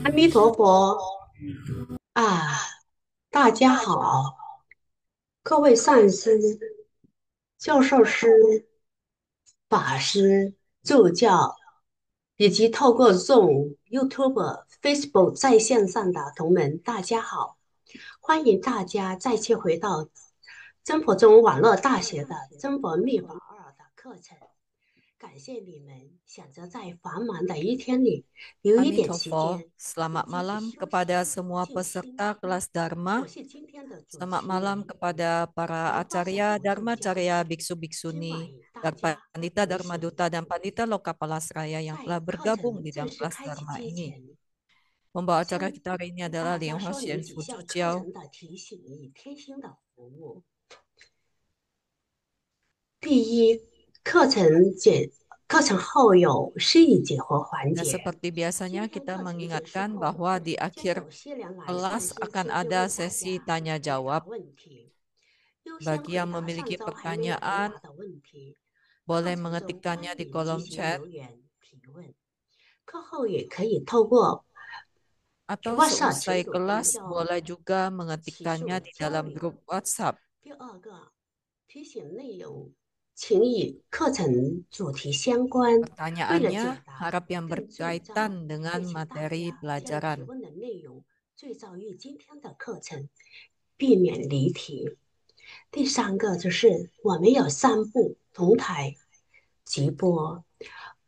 阿弥陀佛啊！大家好，各位上师、教授师、法师、助教，以及透过 Zoom、YouTube、Facebook 在线上的同门，大家好！欢迎大家再次回到真佛宗网络大学的真佛密法二的课程。感谢你们选择在繁忙的一天里留一点时 Amitofo, 间， selamat malam kepada semua 静心。peserta kelas 我 Dharma. 是今天的主 Selamat 持 malam 人， kepada para 文化小 acarya 佛助 Dharma 教， Carya 今 Biksu-Biksuni 晚与大 dan 家 Pandita 同 Dharma 行。 Duta dan Pandita Lokapalasraya yang 在 telah 课 bergabung 程 di dalam 正式 kelas 开启 Dharma 之 ini. 前， Pembawa acara 先 kita hari ini 给 adalah 大家 Liang 说 Huaxian 明几 Fu 项课 Zhujiao. 程的提醒与贴心的服务。第一，课程后有释疑解惑环 Dan 节。 seperti 今 biasanya 天 kita 课程结束 mengingatkan 后， bahwa di 将 akhir 有谢良来上 kelas 师 akan 继续 ada 为大 sesi 家 tanya 回答 jawab. 问题。优先 Bagi 回 yang 答上 memiliki 周还没有回 pertanyaan, 答的问题。课 boleh 程中 mengetikkannya 欢 di 迎进 kolom 行 chat 留言提问，课后也可以透过 atau WhatsApp 群 seusai 组交 kelas 流 boleh juga 提 mengetikkannya 速 di 交 dalam 流。 grup WhatsApp. 第二个，提醒内容请与课程主题相关。为了 Pertanyaannya 解答 harap yang 更对照， berkaitan 也 dengan 请大 materi 家将提 pelajaran. 问的内容对照于今天的课程，避免离题。第三个就是我们有3部同台直播，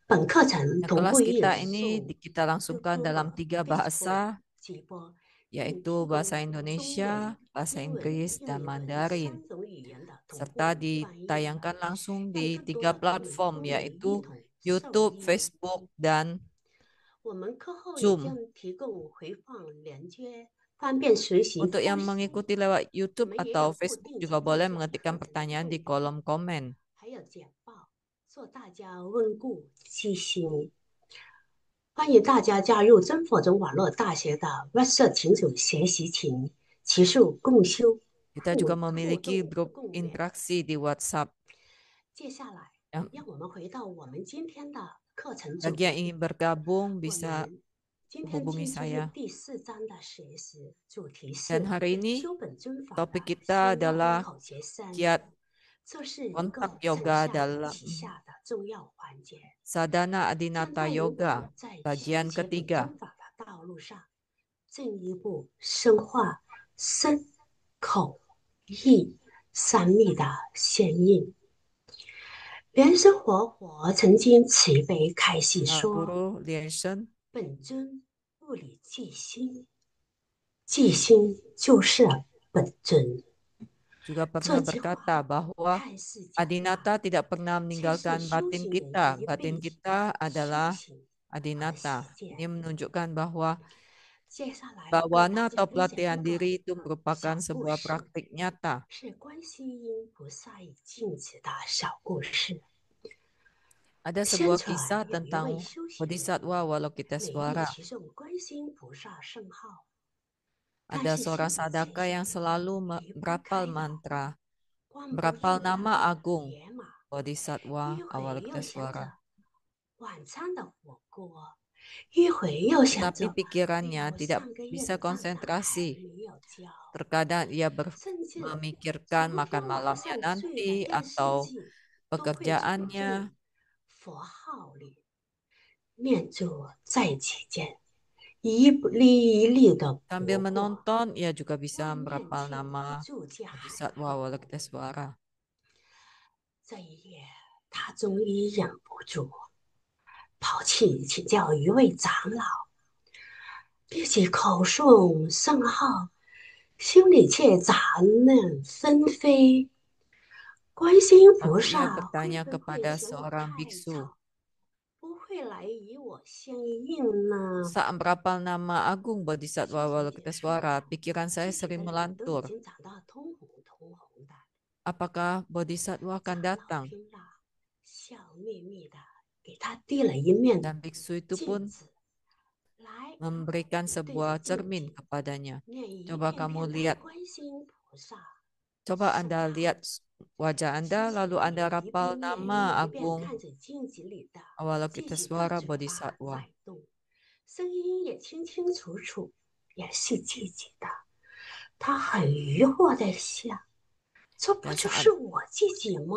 本课程 Nah, 同 kelas 步于 kita ini Zoom、kita langsungkan dalam 3 Facebook bahasa, 直播，并 yaitu 提 bahasa 供中文、 Indonesia, bahasa 英文、 Inggris, 印 dan 尼文3 Mandarin, 种语言的同 serta 步翻译， ditayangkan langsung 让 di 更多 3 的同门 platform, 都能一 yaitu 同受 YouTube, 益。 Facebook, dan 我们课后也 Zoom. 将提供回放连接，方便学习 Untuk 复 yang 习。 mengikuti lewat 我 YouTube 们也 atau 有固 Facebook 定 juga 期在 boleh 线 mengetikkan 课程 pertanyaan 会 di 议， kolom komen. 还有简报，做大家温故知新。欢迎大家加入真佛宗网络大学的 WhatsApp 群组学习群，其数共修， Kita juga 互 memiliki 动 grup 共勉。 interaksi di WhatsApp. 接下来， Yang 让我们回到我们今天的课程主 bagi yang 题。 ingin bergabung 我 bisa 们今天 hubungi 进入 saya. 第4章的学习，主题 Dan 是 hari ini 修本尊法的 topik 修 kita 要 adalah 口诀3， kiat 这是一 kontak 个承 yoga 下 dalam 启下的重要环节。 sadhana 现 adinata 在如果 yoga 在修 bagian 持本 ketiga. 尊法的道路上，进一步深化身、口、意三密的显应。莲生活佛曾经慈悲开示说： Guru Liansheng 本尊物理即心，即心就是本尊。juga pernah 这句话 berkata bahwa 看似简单，Adinata tidak pernah 其实 meninggalkan 修 batin 行人 kita. 一 Batin 辈子 kita 的修 adalah 行和实 Adinata. 践。Ini menunjukkan bahwa 接下来跟大 bawana 家 atau 分享一 pelatihan 个 diri itu merupakan 小故 sebuah 事， praktik nyata. 是观世音菩萨与镜子的小故事。Ada 相 sebuah 传 kisah 有一位 tentang 修行人， Bodhisattva 每日 Walokitesvara. 持诵观世音菩萨圣号，但 Ada 是 seorang 心里倾 sadaka 向 yang selalu 于观 berapal 开导、 mantra, 观不 berapal 应的 nama agung 野马。 Bodhisattva 一会又想 Avalokitesvara. 着晚餐的火锅，一会又想 Tetapi 着，哎呀， pikirannya 我 tidak 上个月 bisa 的账单还 konsentrasi. 没有交， Terkadang ia 甚至 memikirkan 昨 makan 天晚 malamnya 上追的 nanti 电视 atau 剧都会从这 pekerjaannya. 佛号里念咒在其间，一粒一粒的 Sambil 活过， menonton, ia juga bisa 万念 berapal 庆 nama 就加海 Bodhisattva 风。 Avalokitesvara. 这一夜，他终于忍不住，跑去请教一位长老，并且口诵圣号，心里却杂念纷飞。观世音菩 Lalu ia 萨会 bertanya 不会 kepada 嫌我 seorang 太 biksu, 吵，不会来与我相应呢？ saat berapal nama agung 修 Bodhisattva 行者说道， Avalokitesvara, pikiran saya 自己 sering 的脸都已 melantur. 经长得通红通红的。 Apakah Bodhisattva 长 akan 老 datang? 听了，笑眯眯的给他递了一面 Dan biksu itu 镜 pun 子，来， memberikan 你对着 sebuah 镜 cermin 子 kepadanya. 念一 Coba 遍 kamu 遍的 lihat, 观世音菩萨 coba 圣 Anda 号。 lihat wajah 修 Anda, 行 lalu 人 Anda 一 rapal 边念 nama 一边 agung 看着镜子里的自己的 Avalokitesvara 嘴巴 Bodhisattva. 在动，声音也清清楚楚，也是自己的。他很疑惑的想：这不 Dan 就 saat 是我自己吗？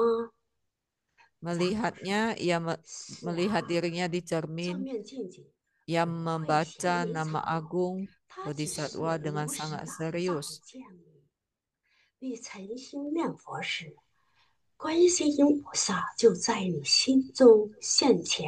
长老说： melihatnya, ia 是 melihat 啊， dirinya di 这 cermin. 面镜子 Ia 不会嫌 membaca 你 nama 吵， agung 它只是 Bodhisattva dengan 如实 sangat 的照 serius. 见你。你诚心念佛时，观世音菩萨就在你心中现前。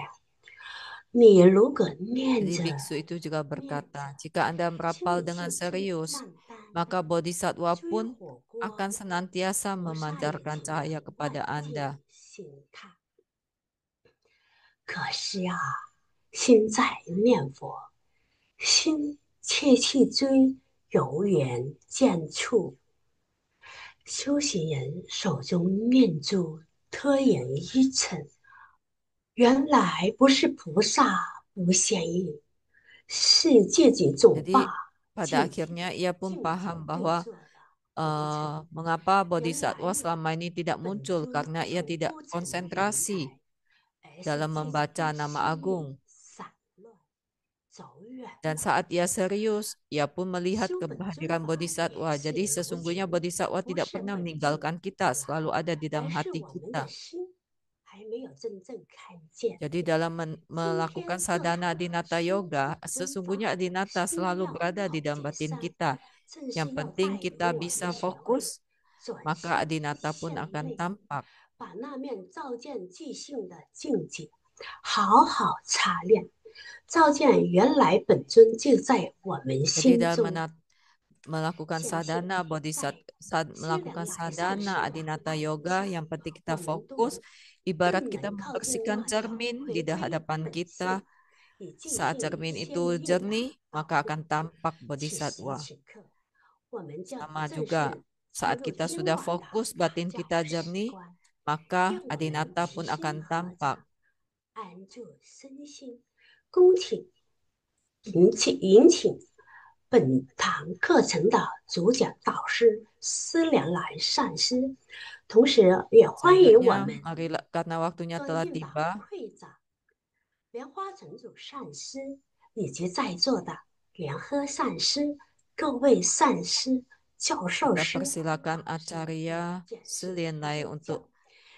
你如果念 Jadi 着 biksu itu juga 念着， berkata, jika Anda 心 merapal 里 dengan 是最 serius, 淡淡 maka 的， Bodhisattva 追 pun 火锅， akan senantiasa 菩萨也 memancarkan 请 cahaya 万 kepada 境 Anda. 心态。可是啊，心在念佛，心切去追有缘见处。修行人手中念珠特眼一尘，原来不是菩萨不显应，是自己总把 Jadi pada 自己 akhirnya ia pun 境界 paham 对 bahwa 做了不成。 mengapa 原来 Bodhisattva selama ini tidak 本 muncul 尊 karena ia 从 tidak 不曾离 konsentrasi 开，而是 dalam 自己 membaca 的 nama 心 agung. 散乱，走远 Dan 了。 saat ia serius, ia pun melihat 修本尊 kehadiran 法也 Bodhisattva. 是 Jadi 如 sesungguhnya 此， Bodhisattva 不 tidak 是 pernah 本尊， meninggalkan kita, selalu ada di 而 dalam 是 hati 我们的 kita. 心还没有真正看见。 Jadi dalam 今 melakukan 天各 sadhana 处 Adinata 修 Yoga, 本尊 sesungguhnya 法， Adinata 心 selalu 要 berada 好 di dalam 谨 batin 慎， kita. 正 Yang 是要 penting 带领 kita 我们 bisa 学会 fokus, 转 maka 心 Adinata pun 向 akan 内， tampak. 把那面照见即性的境界好好擦亮，照见原来本尊就在我们 Jadi 心 dalam 中。 melakukan 相信 sadhana 在 西凉 melakukan 来善 sadhana 时的 Adinata 道路 Yoga, 上， yang penting 我 kita 们都 fokus, ibarat 更 kita 能靠近 membersihkan 那条 cermin 回 di 归 hadapan 本 kita. 性以即 Saat 性 cermin 相 itu 应的 jernih, 道 maka 路。 akan tampak 此时 Bodhisattva. 此刻，我们将 Sama 正 juga 式进 saat 入 kita 今 sudah 晚的 fokus, 法 batin 教 kita 时 jernih, 光。 maka 让我们 Adinata 齐 pun 心 akan 合 tampak. 掌，安住身心，恭请引请本堂课程的主讲导师思良来上师，同时也欢迎我 Selanjutnya, 们 mari karena waktunya 尊 telah 敬的 tiba, 会长莲花城主上师以及在座的莲诃上师、各位上师、教授 kita 师、 persilakan 法师、 Acarya 讲师 Selienlai 助教 untuk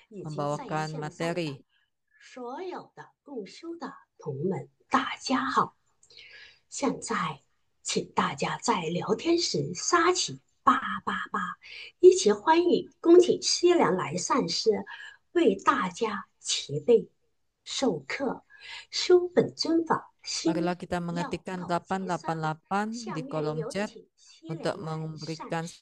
以及在 membawakan 线上的 materi. 所有的共修的同们，大家好！现在，请大家在聊天时刷起888，一起欢迎恭请西凉来上师为大家齐备授课，修本尊法， Marilah 心 kita 要 mengetikkan 到结上。 888 下 di 面 kolom 有 chat 请西 untuk 凉来上 memberikan 师。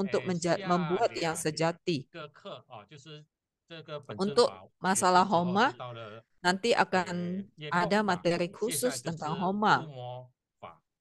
untuk 下 membuat yang 两 sejati. 个课啊，就是这个本身 Untuk 法结 masalah 束之后，就 Homa, 到了 nanti akan 耶 ada 空法， materi 接下来 khusus 就 tentang 是 Homa. 触摸法，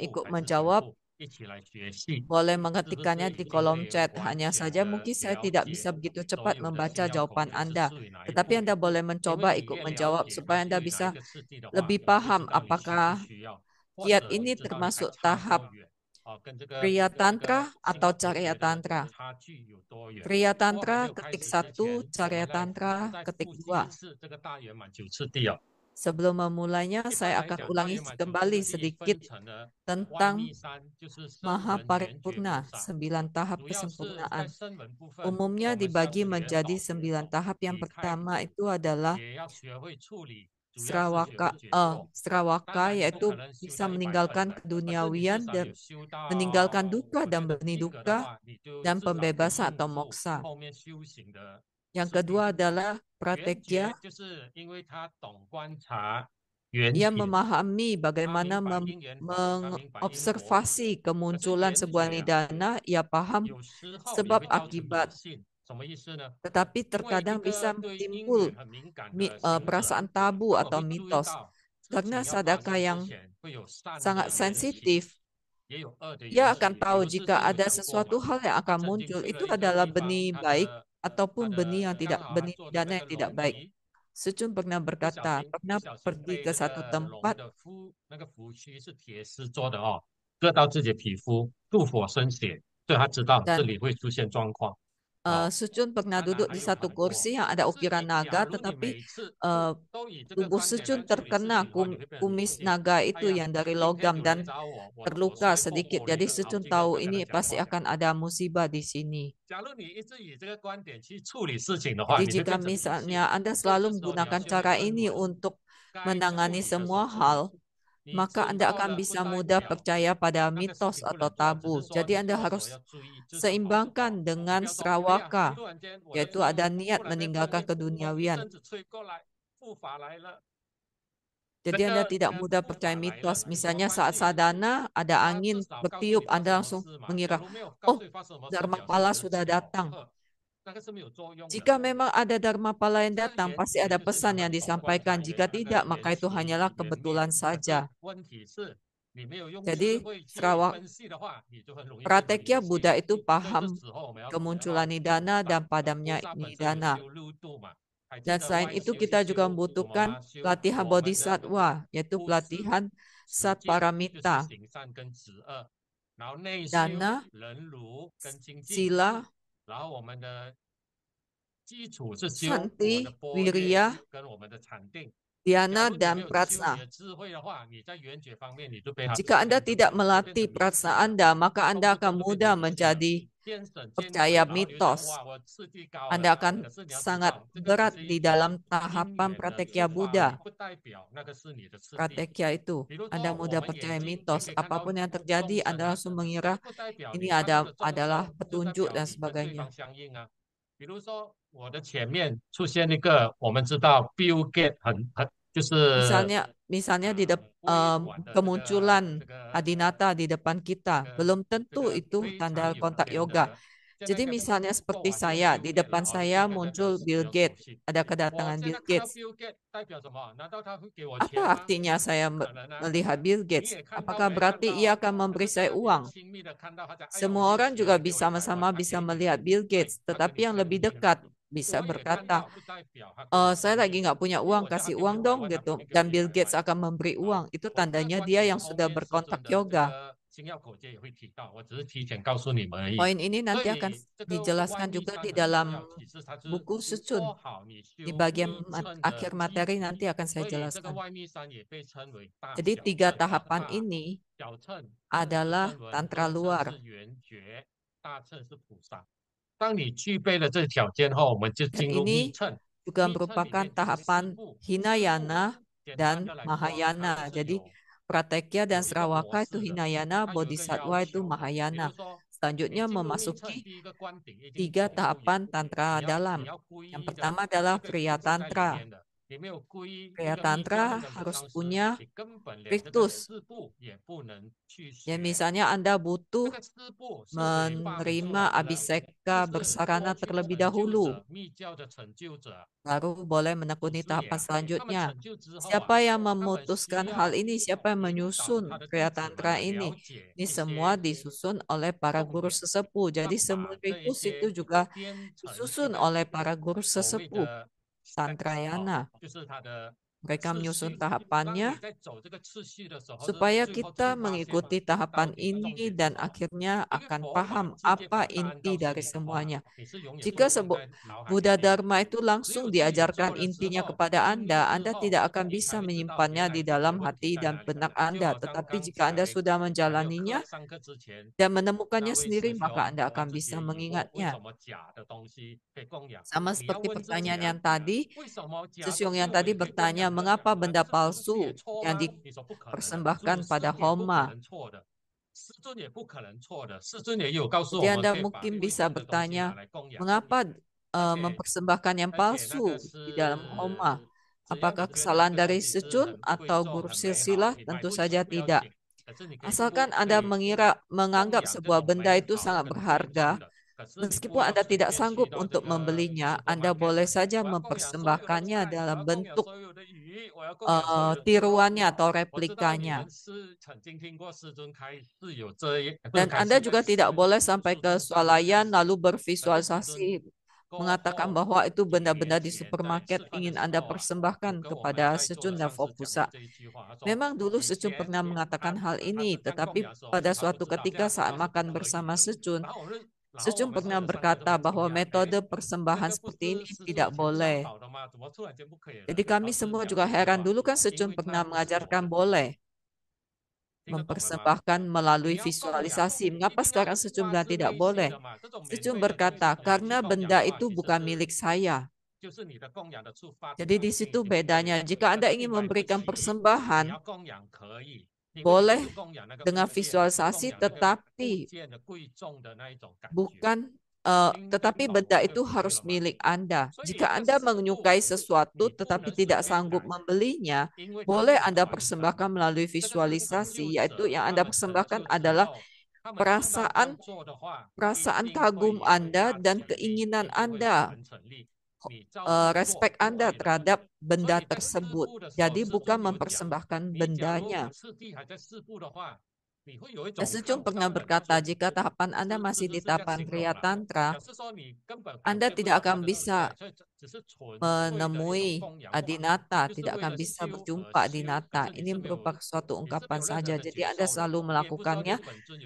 ikut 开始回 menjawab, 复，一起来学习， boleh 是不 mengetikkannya 是 di 已经 kolom 可以 chat. 完 Hanya 全 saja 的 mungkin saya 了 tidak 解 bisa begitu 所 cepat 有的信 membaca 要口 jawaban 诀是 Anda. 属于哪一 Tetapi 部 Anda 分？ boleh 因为 mencoba 你 ikut 越了 menjawab 解它 supaya 是 Anda 属于哪一 bisa 个次第的话， lebih 你就知 paham 道你需不 apakah 需要，或 kiat 者你 ini 知道你还 termasuk 差多 tahap 远。Kriya Tantra atau Carya Tantra. Kriya Tantra ketik 1, Carya Tantra ketik 2. Sebelum memulainya, saya akan ulangi kembali sedikit tentang Maha Paripurna, 9 tahap kesempurnaan. Umumnya dibagi menjadi 9 tahap. Yang pertama itu adalah Srawaka, yaitu bisa meninggalkan keduniawian dan meninggalkan dukkha dan benih dukkha dan pembebasan atau moksa. Yang kedua adalah Pratekya. Ia memahami bagaimana mengobservasi kemunculan sebuah nidana. Ia paham sebab akibat. Tetapi terkadang bisa timbul perasaan tabu atau mitos. Karena sadaka yang sangat sensitif, ia akan tahu jika ada sesuatu hal yang akan muncul, itu adalah benih baik ataupun benih dana yang tidak baik. Sucun pernah berkata, pernah pergi ke satu tempat, dan Sucun pernah duduk di satu kursi yang ada ukiran naga, tetapi tubuh Sucun terkena kumis naga itu yang dari logam dan terluka sedikit. Jadi Sucun tahu ini pasti akan ada musibah di sini. Jadi jika misalnya Anda selalu menggunakan cara ini untuk menangani semua hal, maka Anda akan bisa mudah percaya pada mitos atau tabu. Jadi Anda harus seimbangkan dengan Srawaka, yaitu ada niat meninggalkan keduniawian. Jadi Anda tidak mudah percaya mitos. Misalnya saat sadhana ada angin bertiup, Anda langsung mengira, oh, Dharmapala sudah datang. Jika memang ada Dharmapala yang datang, pasti ada pesan yang disampaikan. Jika tidak, maka itu hanyalah kebetulan saja. Jadi Pratekya Buddha itu paham kemunculan nidana dan padamnya nidana. Dan selain itu kita juga membutuhkan pelatihan bodhisattva, yaitu pelatihan satparamita, dana, sila, santi, wirya, dhyana, dan prajna. Jika Anda tidak melatih prajna Anda, maka Anda akan mudah menjadi percaya mitos. Anda akan sangat berat di dalam tahapan Pratekya Buddha. Pratekya itu, Anda mudah percaya mitos. Apapun yang terjadi, Anda langsung mengira ini adalah petunjuk dan sebagainya. Misalnya di kemunculan Adinata di depan kita, belum tentu itu tanda kontak yoga. Jadi misalnya seperti saya, di depan saya muncul Bill Gates, ada kedatangan Bill Gates. Apa artinya saya melihat Bill Gates? Apakah berarti ia akan memberi saya uang? Semua orang juga sama-sama bisa melihat Bill Gates, tetapi yang lebih dekat bisa berkata, saya lagi nggak punya uang, kasih uang dong gitu. Dan Bill Gates akan memberi uang. Itu tandanya dia yang sudah berkontak yoga. Poin ini nanti akan dijelaskan juga di dalam buku Sucun. Di bagian akhir materi nanti akan saya jelaskan. Jadi 3 tahapan ini adalah tantra luar. Dan ini juga merupakan tahapan Hinayana dan Mahayana. Jadi Pratekya dan Srawaka itu Hinayana, Bodhisattva itu Mahayana. Selanjutnya memasuki 3 tahapan Tantra dalam. Yang pertama adalah Kriya Tantra. Kriya Tantra harus punya riktus. Ya, misalnya Anda butuh menerima abhiseka bersarana terlebih dahulu, baru boleh menekuni tahapan selanjutnya. Siapa yang memutuskan hal ini? Siapa yang menyusun Kriya Tantra ini? Ini semua disusun oleh para guru sesepuh. Jadi semua riktus itu juga disusun oleh para guru sesepuh Tantrayana. Mereka menyusun tahapannya supaya kita mengikuti tahapan ini dan akhirnya akan paham apa inti dari semuanya. Jika Buddha Dharma itu langsung diajarkan intinya kepada Anda tidak akan bisa menyimpannya di dalam hati dan benak Anda. Tetapi jika Anda sudah menjalaninya dan menemukannya sendiri, maka Anda akan bisa mengingatnya. Sama seperti pertanyaan yang tadi, Sesiong yang tadi bertanya, mengapa benda palsu yang dipersembahkan pada Homa? Jadi Anda mungkin bisa bertanya, mengapa mempersembahkan yang palsu di dalam Homa? Apakah kesalahan dari Secun atau guru silsilah? Tentu saja tidak. Asalkan Anda menganggap sebuah benda itu sangat berharga, meskipun Anda tidak sanggup untuk membelinya, Anda boleh saja mempersembahkannya dalam bentuk tiruannya atau replikanya. Dan Anda juga tidak boleh sampai ke swalayan lalu bervisualisasi mengatakan bahwa itu benda-benda di supermarket ingin Anda persembahkan kepada Secun dan Fopusa. Memang dulu Secun pernah mengatakan hal ini, tetapi pada suatu ketika saat makan bersama Secun pernah berkata bahwa metode persembahan seperti ini tidak boleh. Jadi kami semua juga heran, dulu kan Secun pernah mengajarkan boleh mempersembahkan melalui visualisasi. Mengapa sekarang Secun bilang tidak boleh? Secun berkata, karena benda itu bukan milik saya. Jadi di situ bedanya. Jika Anda ingin memberikan persembahan, boleh dengan visualisasi, tetapi benda itu harus milik Anda. Jika Anda menyukai sesuatu tetapi tidak sanggup membelinya, boleh Anda persembahkan melalui visualisasi, yaitu yang Anda persembahkan adalah perasaan kagum Anda dan keinginan Anda, respek Anda terhadap benda tersebut. Jadi bukan mempersembahkan bendanya. Secun pernah berkata, jika tahapan Anda masih di tahapan Kriya Tantra, Anda tidak akan bisa menemui Adinata, tidak akan bisa berjumpa Adinata. Ini merupakan suatu ungkapan saja. Jadi Anda selalu melakukannya,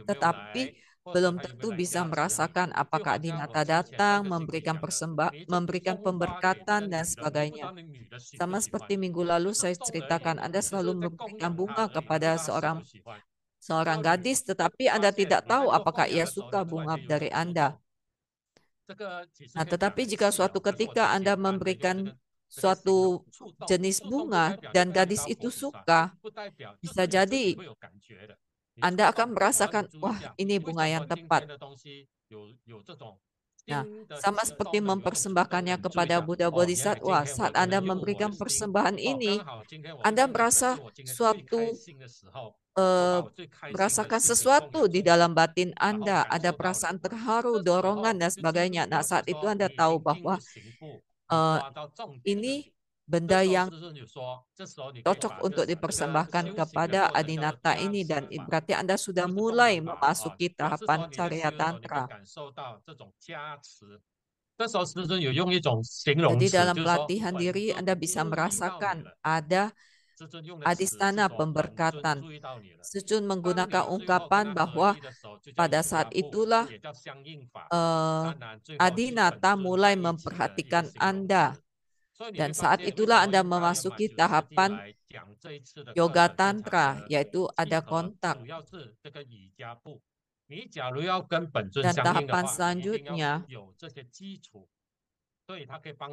tetapi belum tentu bisa merasakan apakah Adinata datang, memberikan pemberkatan, dan sebagainya. Sama seperti minggu lalu saya ceritakan, Anda selalu memberikan bunga kepada seorang gadis, tetapi Anda tidak tahu apakah ia suka bunga dari Anda. Nah, tetapi jika suatu ketika Anda memberikan suatu jenis bunga dan gadis itu suka, bisa jadi Anda akan merasakan, wah, ini bunga yang tepat. Nah, sama seperti mempersembahkannya kepada Buddha Bodhisattva, saat Anda memberikan persembahan ini, Anda merasa merasakan sesuatu di dalam batin Anda, ada perasaan terharu, dorongan, dan sebagainya. Nah, saat itu Anda tahu bahwa ini benda yang cocok untuk dipersembahkan kepada Adinata ini, dan berarti Anda sudah mulai memasuki tahapan Carya Tantra. Jadi dalam pelatihan diri Anda bisa merasakan ada adistana pemberkatan. Secun menggunakan ungkapan bahwa pada saat itulah Adinata mulai memperhatikan Anda. Dan saat itulah Anda memasuki tahapan Yoga Tantra, yaitu ada kontak. Dan tahapan selanjutnya,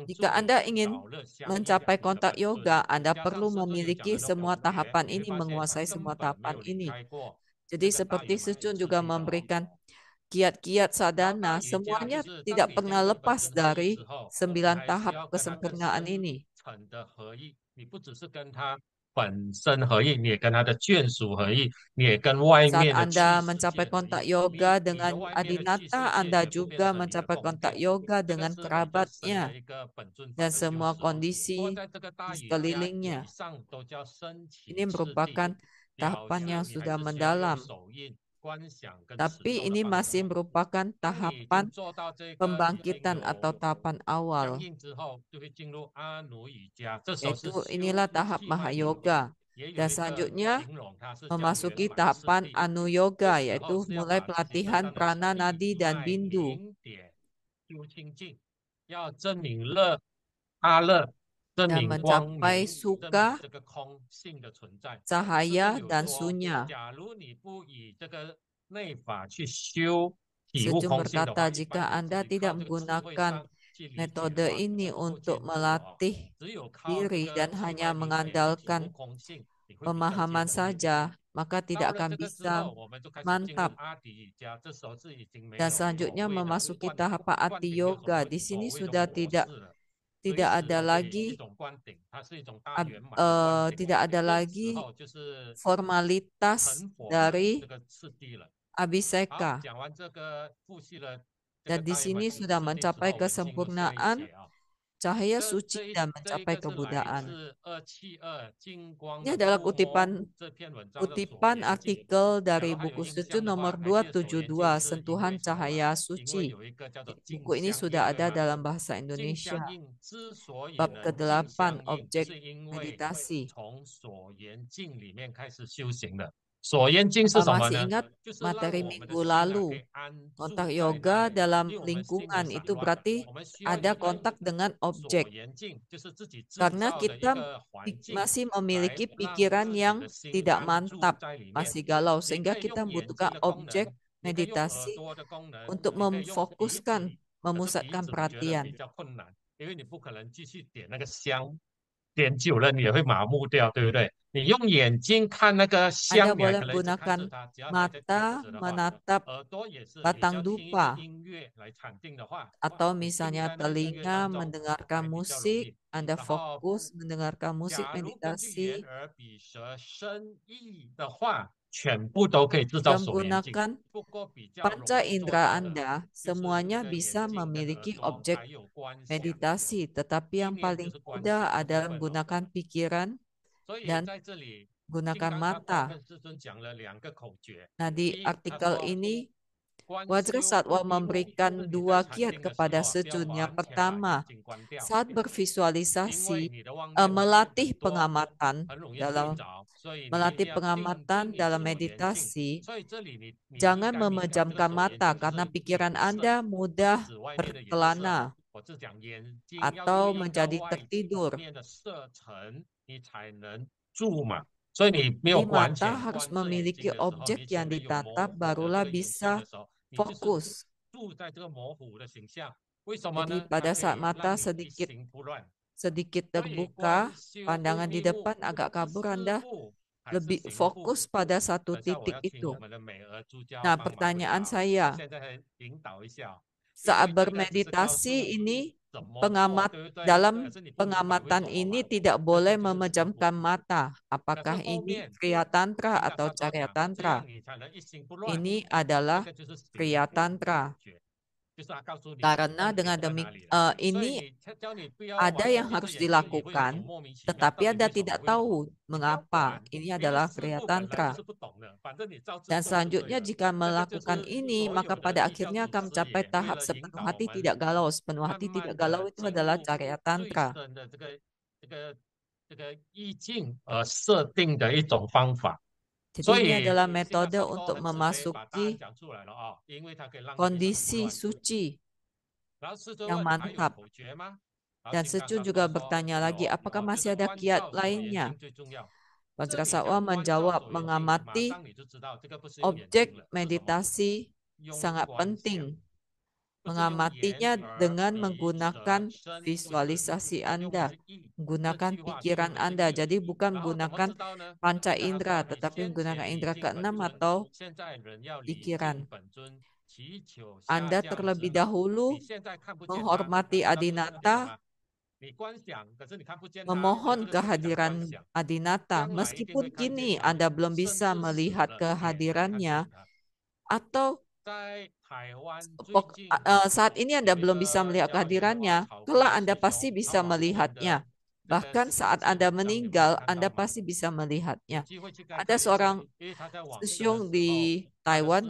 jika Anda ingin mencapai kontak yoga, Anda perlu memiliki semua tahapan ini, menguasai semua tahapan ini. Jadi seperti Secun juga memberikan kiat-kiat sadhana, semuanya tidak pernah lepas dari 9 tahap kesempurnaan ini. Saat Anda mencapai kontak yoga dengan Adinata, Anda juga mencapai kontak yoga dengan kerabatnya dan semua kondisi di sekelilingnya. Ini merupakan tahapan yang sudah mendalam. Tapi ini masih merupakan tahapan pembangkitan atau tahapan awal. Yaitu inilah tahap Mahayoga. Dan selanjutnya memasuki tahapan Anu Yoga, yaitu mulai pelatihan prana, nadi, dan bindu. Dan mencapai suka, cahaya, dan sunya. Sejum berkata, jika Anda tidak menggunakan metode ini untuk melatih diri dan hanya mengandalkan pemahaman saja, maka tidak akan bisa mantap. Dan selanjutnya memasuki tahap Ati Yoga. Di sini sudah tidak ada lagi formalitas dari Abhiseka. Dan di sini sudah mencapai kesempurnaan cahaya suci dan mencapai kebudaan. Ini adalah kutipan artikel dari buku suci nomor 272, Sentuhan Cahaya Suci. Buku ini sudah ada dalam bahasa Indonesia. Bab ke-8, objek meditasi. Masih ingat materi minggu lalu? Kontak yoga dalam lingkungan itu berarti ada kontak dengan objek. Karena kita masih memiliki pikiran yang tidak mantap, masih galau, sehingga kita membutuhkan objek meditasi untuk memfokuskan, memusatkan perhatian. 点久了你也会麻木掉，对不对？你用眼睛看那个香， Anda boleh menggunakan mata menatap batang dupa, atau misalnya telinga mendengarkan musik. Anda fokus mendengarkan musik meditasi. Jika menggunakan panca indera Anda, semuanya bisa memiliki objek meditasi, tetapi yang paling mudah adalah menggunakan pikiran dan gunakan mata. Nah, di artikel ini Wajrasattva memberikan 2 kiat kepada Sejun. Yang pertama, saat bervisualisasi, melatih pengamatan dalam meditasi, jangan memejamkan mata karena pikiran Anda mudah berkelana atau menjadi tertidur. Di mata harus memiliki objek yang ditatap, barulah bisa fokus. Jadi pada saat mata sedikit terbuka, pandangan di depan agak kabur, Anda lebih fokus pada satu titik itu. Nah, pertanyaan saya, saat bermeditasi ini, dalam pengamatan ini tidak boleh memejamkan mata. Apakah ini Kriya Tantra atau Carya Tantra? Ini adalah Kriya Tantra. Karena dengan ini ada yang harus dilakukan, tetapi Anda tidak tahu mengapa. Ini adalah Kriya Tantra. Dan selanjutnya jika melakukan ini, maka pada akhirnya akan mencapai tahap sepenuh hati tidak galau. Sepenuh hati tidak galau itu adalah Carya Tantra. Jadi ini adalah metode untuk memasuki kondisi suci yang mantap. Dan Sejun juga bertanya lagi, apakah masih ada kiat lainnya? Wajrasattva menjawab, mengamati objek meditasi sangat penting. Mengamatinya dengan menggunakan visualisasi Anda, menggunakan pikiran Anda. Jadi bukan menggunakan panca indera, tetapi menggunakan indera keenam atau pikiran. Anda terlebih dahulu menghormati Adinata, memohon kehadiran Adinata. Meskipun kini Anda belum bisa melihat kehadirannya, atau saat ini Anda belum bisa melihat kehadirannya, kelak Anda pasti bisa melihatnya. Bahkan saat Anda meninggal, Anda pasti bisa melihatnya. Ada seorang Sisyong di Taiwan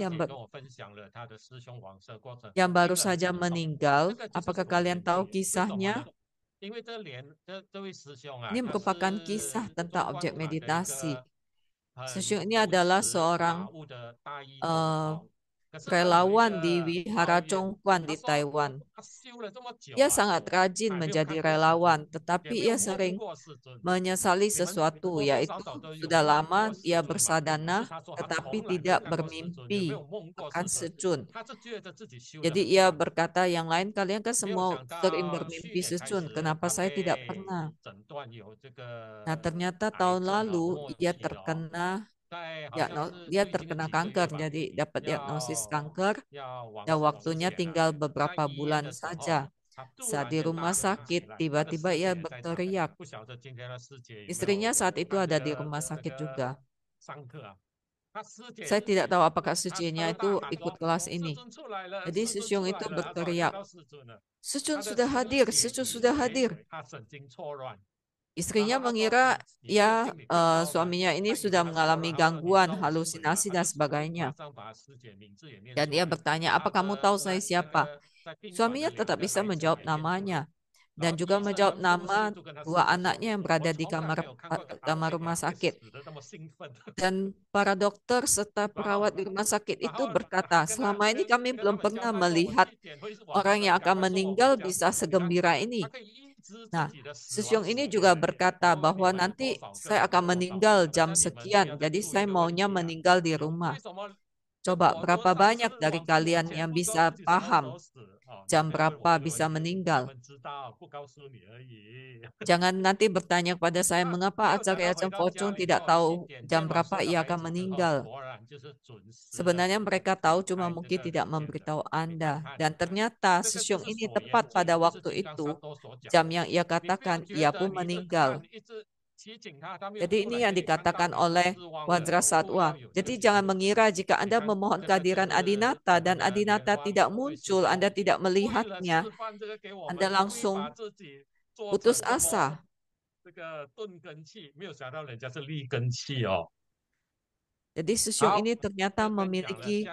yang baru saja meninggal. Apakah kalian tahu kisahnya? Ini merupakan kisah tentang objek meditasi. Sisyong ini adalah seorang relawan di Wihara Chongguan di Taiwan. Ia sangat rajin menjadi relawan, tetapi ia sering menyesali sesuatu, yaitu sudah lama ia bersadhana, tetapi tidak bermimpi akan secun. Jadi ia berkata, yang lain kalian kan semua sering bermimpi secun, kenapa saya tidak pernah? Nah, ternyata tahun lalu ia terkena kanker, jadi dapat diagnosis kanker, dan waktunya tinggal beberapa bulan saja. Saat di rumah sakit, tiba-tiba ia berteriak. Istrinya saat itu ada di rumah sakit juga. Saya tidak tahu apakah sucinya itu ikut kelas ini. Jadi Sisyong itu berteriak, Secun sudah hadir, Secun sudah hadir. Istrinya mengira suaminya ini sudah mengalami gangguan, halusinasi dan sebagainya. Dan ia bertanya, apa kamu tahu saya siapa? Suaminya tetap bisa menjawab namanya dan juga menjawab nama dua anaknya yang berada di kamar rumah sakit. Dan para dokter serta perawat di rumah sakit itu berkata, selama ini kami belum pernah melihat orang yang akan meninggal bisa segembira ini. Nah, Sisyong ini juga berkata bahwa nanti saya akan meninggal jam sekian, jadi saya maunya meninggal di rumah. Coba berapa banyak dari kalian yang bisa paham jam berapa bisa meninggal? Jangan nanti bertanya kepada saya, mengapa Acharya Chompochung tidak tahu jam berapa ia akan meninggal? Sebenarnya mereka tahu, cuma mungkin tidak memberitahu Anda. Dan ternyata Sisyong ini tepat pada waktu itu, jam yang ia katakan, ia pun meninggal. Jadi ini yang dikatakan oleh Wajrasattva. Jadi jangan mengira jika Anda memohon kehadiran Adinata dan Adinata tidak muncul, Anda tidak melihatnya, Anda langsung putus asa. Jadi Sisyong ini ternyata memiliki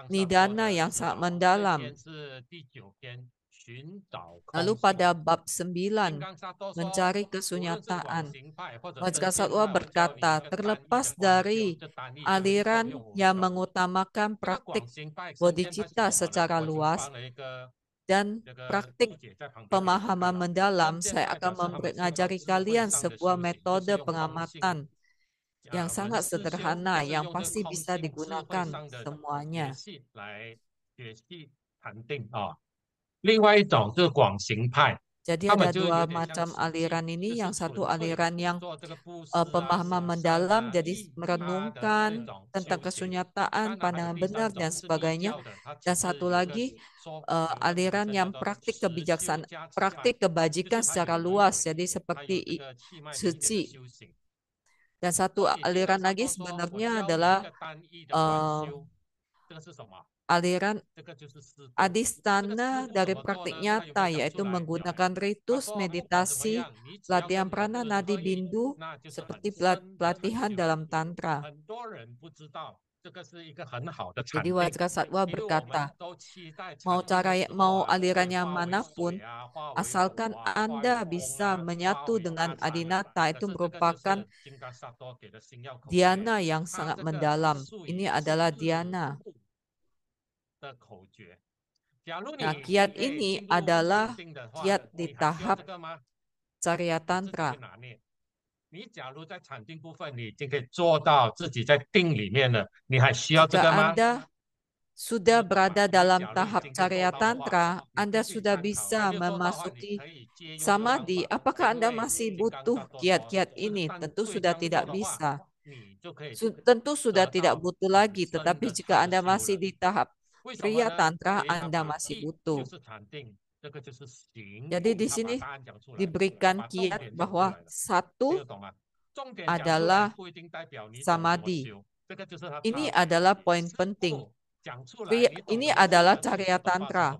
nidana yang sangat mendalam. Lalu pada bab 9, mencari kesunyataan, Wajrasattva berkata, terlepas dari aliran yang mengutamakan praktik bodhicitta secara luas dan praktik pemahaman mendalam, saya akan mengajari kalian sebuah metode pengamatan yang sangat sederhana yang pasti bisa digunakan semuanya. Jadi ada dua macam aliran ini. Yang satu aliran yang pemahaman mendalam, jadi merenungkan tentang kesunyataan, pandangan benar dan sebagainya. Dan satu lagi aliran yang praktik kebajikan secara luas, jadi seperti suci. Dan satu aliran lagi sebenarnya adalah aliran adhisthana dari praktik nyata, yaitu menggunakan ritus, meditasi, latihan prana, nadi bindu, seperti pelatihan dalam tantra. Jadi Wajrasattva berkata, mau aliran yang manapun, asalkan Anda bisa menyatu dengan Adinata, itu merupakan dhyana yang sangat mendalam. Ini adalah dhyana. Nah, kiat ini adalah kiat di tahap Carya Tantra. Jika Anda sudah berada dalam tahap Carya Tantra, Anda sudah bisa memasuki samadhi. Apakah Anda masih butuh kiat-kiat ini? Tentu sudah tidak bisa. Tentu sudah tidak butuh lagi, tetapi jika Anda masih di tahap Kriya Tantra, Anda masih butuh. Jadi di sini diberikan kiat bahwa satu adalah samadhi. Ini adalah poin penting. Ini adalah Carya Tantra.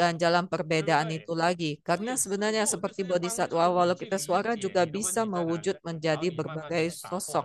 dan dalam perbedaan itu lagi. Karena sebenarnya seperti bodhisattva, walau kita suara juga bisa mewujud menjadi berbagai sosok.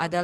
adalah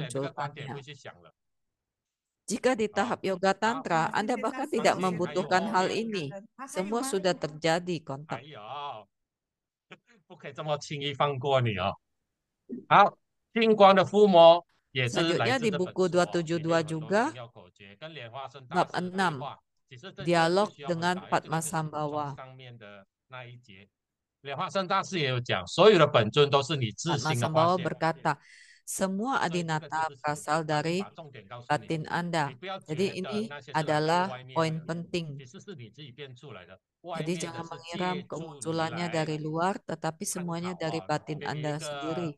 了这个观点，memunculkannya. 会去想了。Jika di tahap yoga 好， tantra, 啊，谢 Anda 谢。 bahkan 上次 tidak 有些 membutuhkan 有 hal 有 ini. 人啊，还有 Semua 吗？ sudah terjadi 还 kontak. 有，不可以这么轻易放过你哦。好，星光的附魔也是来 Selanjutnya 自 di 这本 buku 书哦，里面 272 有很多 juga 星耀口诀，跟莲花生大 bab 师对 6, 话。其实这些不 dialog 需要很 dengan 大，因为这个 Padma 就是补充 Sambhawa. 上面的那一节。莲花生大师也有讲，所有的本尊都是你自 Padma 心的化 Sambhawa 现， berkata, semua 所以这个就 adinata 是显 berasal 现。他已经 dari 把重点告诉你， batin 你 Anda. 不要 Jadi 觉得 ini 那些是来自 adalah 外面 poin 的， penting. 其实是你自己变出来的。外 Jadi 面的 jangan 是 mengira 借助你 kemunculannya 来 dari luar, tetapi 参 semuanya 考 dari 哦， batin 给你一 Anda 个 sendiri.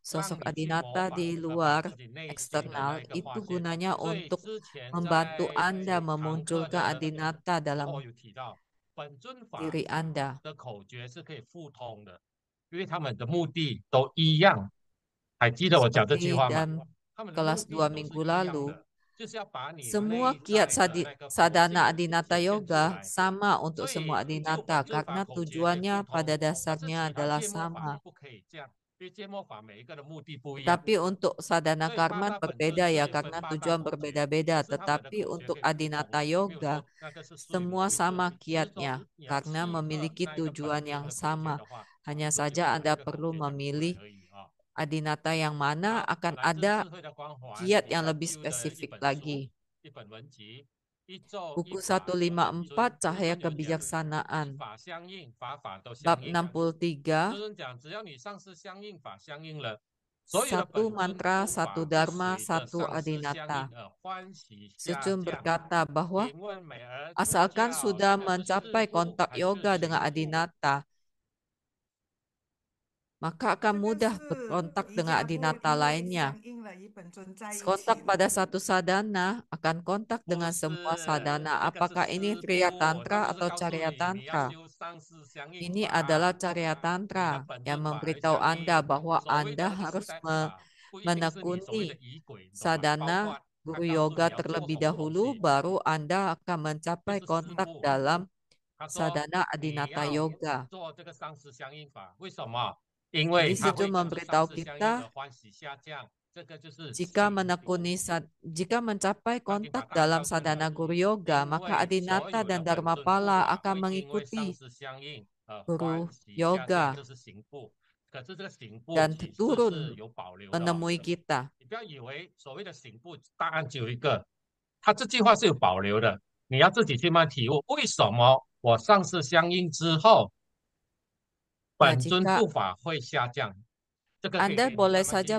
让 Sosok 你去模 adinata 仿 di 把 luar 自己内心的 eksternal 那一个 itu 化现。 gunanya 所以 untuk 之前 membantu 在 Anda 堂课 memunculkan 的 adinata 课 dalam 后有提到，本尊法 diri Anda. 的口诀是可以互通的，因为他们的目的都一样。还记得我讲这句 Seperti 话吗？ dalam 他们的目 kelas 的 2 都是 minggu 一样 lalu, 的，就是要把你 semua 内 kiat 在的那个佛 sadana 性 adinata 显现出 yoga 来。 sama untuk 所 semua 以就 adinata 本尊法 karena 口诀可以互 tujuannya 通， pada 可是 dasarnya 其他 adalah 芥末法 sama. 就不可以这样，因为芥末法每一个的目的不一样。 Tapi untuk sadana 所以八 karman 大本尊 berbeda 是 ya 有分 karena 八大 tujuan 口诀， berbeda-beda. 可是他们的 Tetapi 口诀 untuk 可以互通 adinata 的，没有 yoga 说那个是对，你 semua 不是， sama 只是说 kiatnya 你要 karena 契合 memiliki 那一个本 tujuan 尊 yang 的口诀 sama. 的话， Hanya 自己 saja 把那 Anda 个口 perlu 诀讲出来 memilih 而已啊。 adinata yang mana 好， akan 来自 ada 智慧的光环， kiat 李 yang 山 lebih 丘的一 spesifik 本书， lagi. 一本文集，一咒一 Buku 法一本尊。 154 尊 Cahaya 尊有讲， 一 Kebijaksanaan 法相应，法法都 bab 相应。 63, 尊尊讲，只要你上师相应，法相应了，所有的 satu 本尊 mantra, 诸 satu 法会 dharma, 随着 satu 上师相 adinata. 应而欢喜下 Sejun 降。 berkata bahwa 请问美儿主 asalkan 教， sudah 这个是师 mencapai 父 kontak 还是 yoga 行 dengan 父？ adinata, maka akan 这个 mudah 是 berkontak 瑜 dengan 伽部， adinata 因为 lainnya. 相应了与本尊在一起 Kontak 了。 pada satu sadana akan kontak 不 dengan 是， semua sadana. 这个是 Apakah ini 师 Triya 父，他 Tantra 就是 atau 告诉 Carya 你，你要 Tantra? 修上师相应 Ini 法， adalah Carya 你的 Tantra 本 yang 尊法会 memberitahu 相 Anda 应。 bahwa 所谓的 Anda 那个 harus Siddhartha 不一定是你所谓的 menekuni 仪轨，你懂吗？包 sadana 括他 guru 告诉 yoga 你要做 terlebih 什么东 dahulu, 西， baru Anda akan 就 mencapai 是师 kontak 父。 dalam 他说 sadana 你 adinata 要 yoga. 做这个上师相应法，为什么？因 Jadi 为他 Sejun 会跟着上 memberitahu 师相应 kita 而欢喜下降，这个就是 jika 行父。 jika mencapai 他已经把 kontak 答案 dalam 告诉你， sadana guru yoga, 因 maka 为所 adinata 有的 dan 本 dharma 尊诸 pala 法 akan 会因为上 mengikuti 师相应而 guru 欢喜下降， yoga 这是行父。可是这个行父 dan 其实是 turun 有保留的哦。 menemui kita. 你不要以为所谓的行父答案只有一个，他这句话是有保留的，你要自己去慢慢体悟，为什么我上师相应之后， Nah, 本尊 jika 护法会下降？这个可以 Anda 给你 boleh 慢慢 saja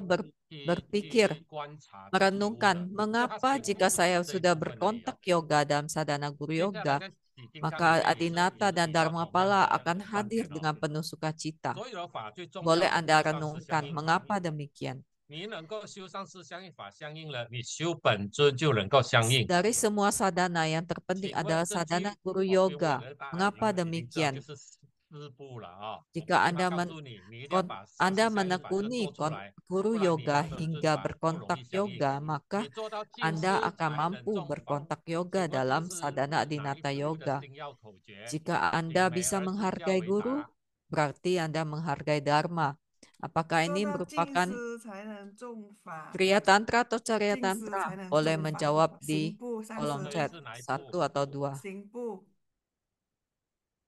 去 berpikir, 观察、去体悟的。 merenungkan 所以他 mengapa 行 jika 父只是 saya 这一 sudah 部分而已哦。 berkontak yoga dalam sadana guru 接下来 yoga, 在起经上里 maka 面也是 adinata 有 dan 提到 dharma 同样 pala 的 akan 观 hadir 点哦。 dengan penuh sukacita. 所有的法最重 Boleh 要的就 Anda 是上师相 renungkan 应法。 mengapa demikian. 你能够修上师相应法相应了，你修本尊就能够相应。 Dari semua sadana yang terpenting 请问 adalah 这 sadana 句 guru 哦，不用问 yoga. 了，大家 Mengapa 已经知道 demikian? 就是师父了啊。 Jika 因为他 Anda 告诉你，你一定要把上 Anda 师相应法这个做 menekuni 出来， guru 不然你 yoga 跟本尊 hingga 法不容易 berkontak 相应。 yoga, maka 你做到进 Anda 师 akan 才能 mampu 众宝。 berkontak 请 yoga 问这 dalam 是 sadana 哪一 adinata 部的 yoga. 星耀口诀？ Jika 以 Anda 美 bisa 而主教 menghargai 为 guru, 答。 berarti Anda menghargai dharma. Apakah 做 ini 到进 merupakan 师才能种法， Kriya Tantra atau Carya 进师才 Tantra? 能 Boleh 种法。 menjawab 行 di 部、上 kolom 所以 chat 是哪一部？ 1 atau 2. 行部。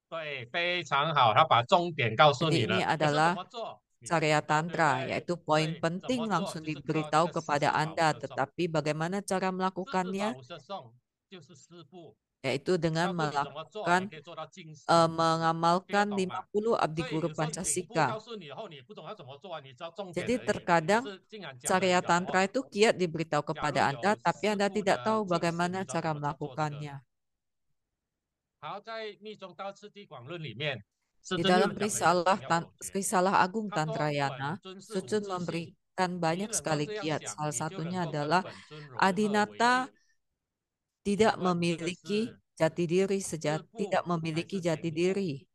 对，非常好，他把重点告诉 Jadi 你 ini 了。可是怎 adalah 么做？你不 Carya 知道，对不 Tantra, 对？ yaitu 所 poin 以怎 penting 么做？ langsung 就是靠这 diberitahu 个四 kepada 字法无 Anda, 色颂。 tetapi bagaimana cara 四字法 melakukannya? 无色颂就是师父 Yaitu dengan 告诉你怎么做，你 melakukan 可以做到进士， mengamalkan 听得懂吗？ 50 abdi 所以 guru 有时候行父 Pancasila. 告诉你以后，你不懂要怎么做啊，你知道重点 Jadi 而已。可 terkadang 是竟然讲了 Carya 你搞不 Tantra 好。 itu kiat diberitahu 假如 kepada Anda, 有 tapi 师 Anda 父 tidak 的 tahu 进士， bagaimana 你知道 cara 怎么做这个？ melakukannya. 好，在密宗道次第广论里面，师 Di 尊又 dalam 讲了一个 risalah, 行要口诀。 risalah Agung 他说 Tantrayana, 本尊是无 Sucun 自性， memberikan 你 banyak 能够 sekali 这样 kiat. 想， Salah 你就能 satunya 够跟 adalah 本尊融合为 Adinata 一。 tidak 请问这个 memiliki 是 jati diri 师 tidak 父还 memiliki 是 jati 行父？ diri.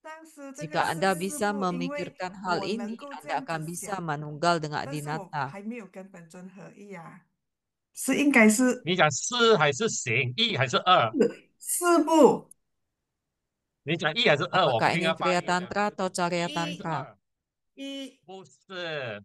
但是这个 Jika 是 Anda 师 bisa 父，因为 memikirkan hal 我能 ini, 够这 Anda 样 akan 子 bisa 想， manunggal dengan 但是我 Adinata. 还没有跟本尊合一啊，是应该是你讲是还是行，一还是二？四部你讲一还是二？我 Apakah 听 ini 到发 Kriya 音讲 Tantra atau Carya 一还是 Tantra? 二？一不是，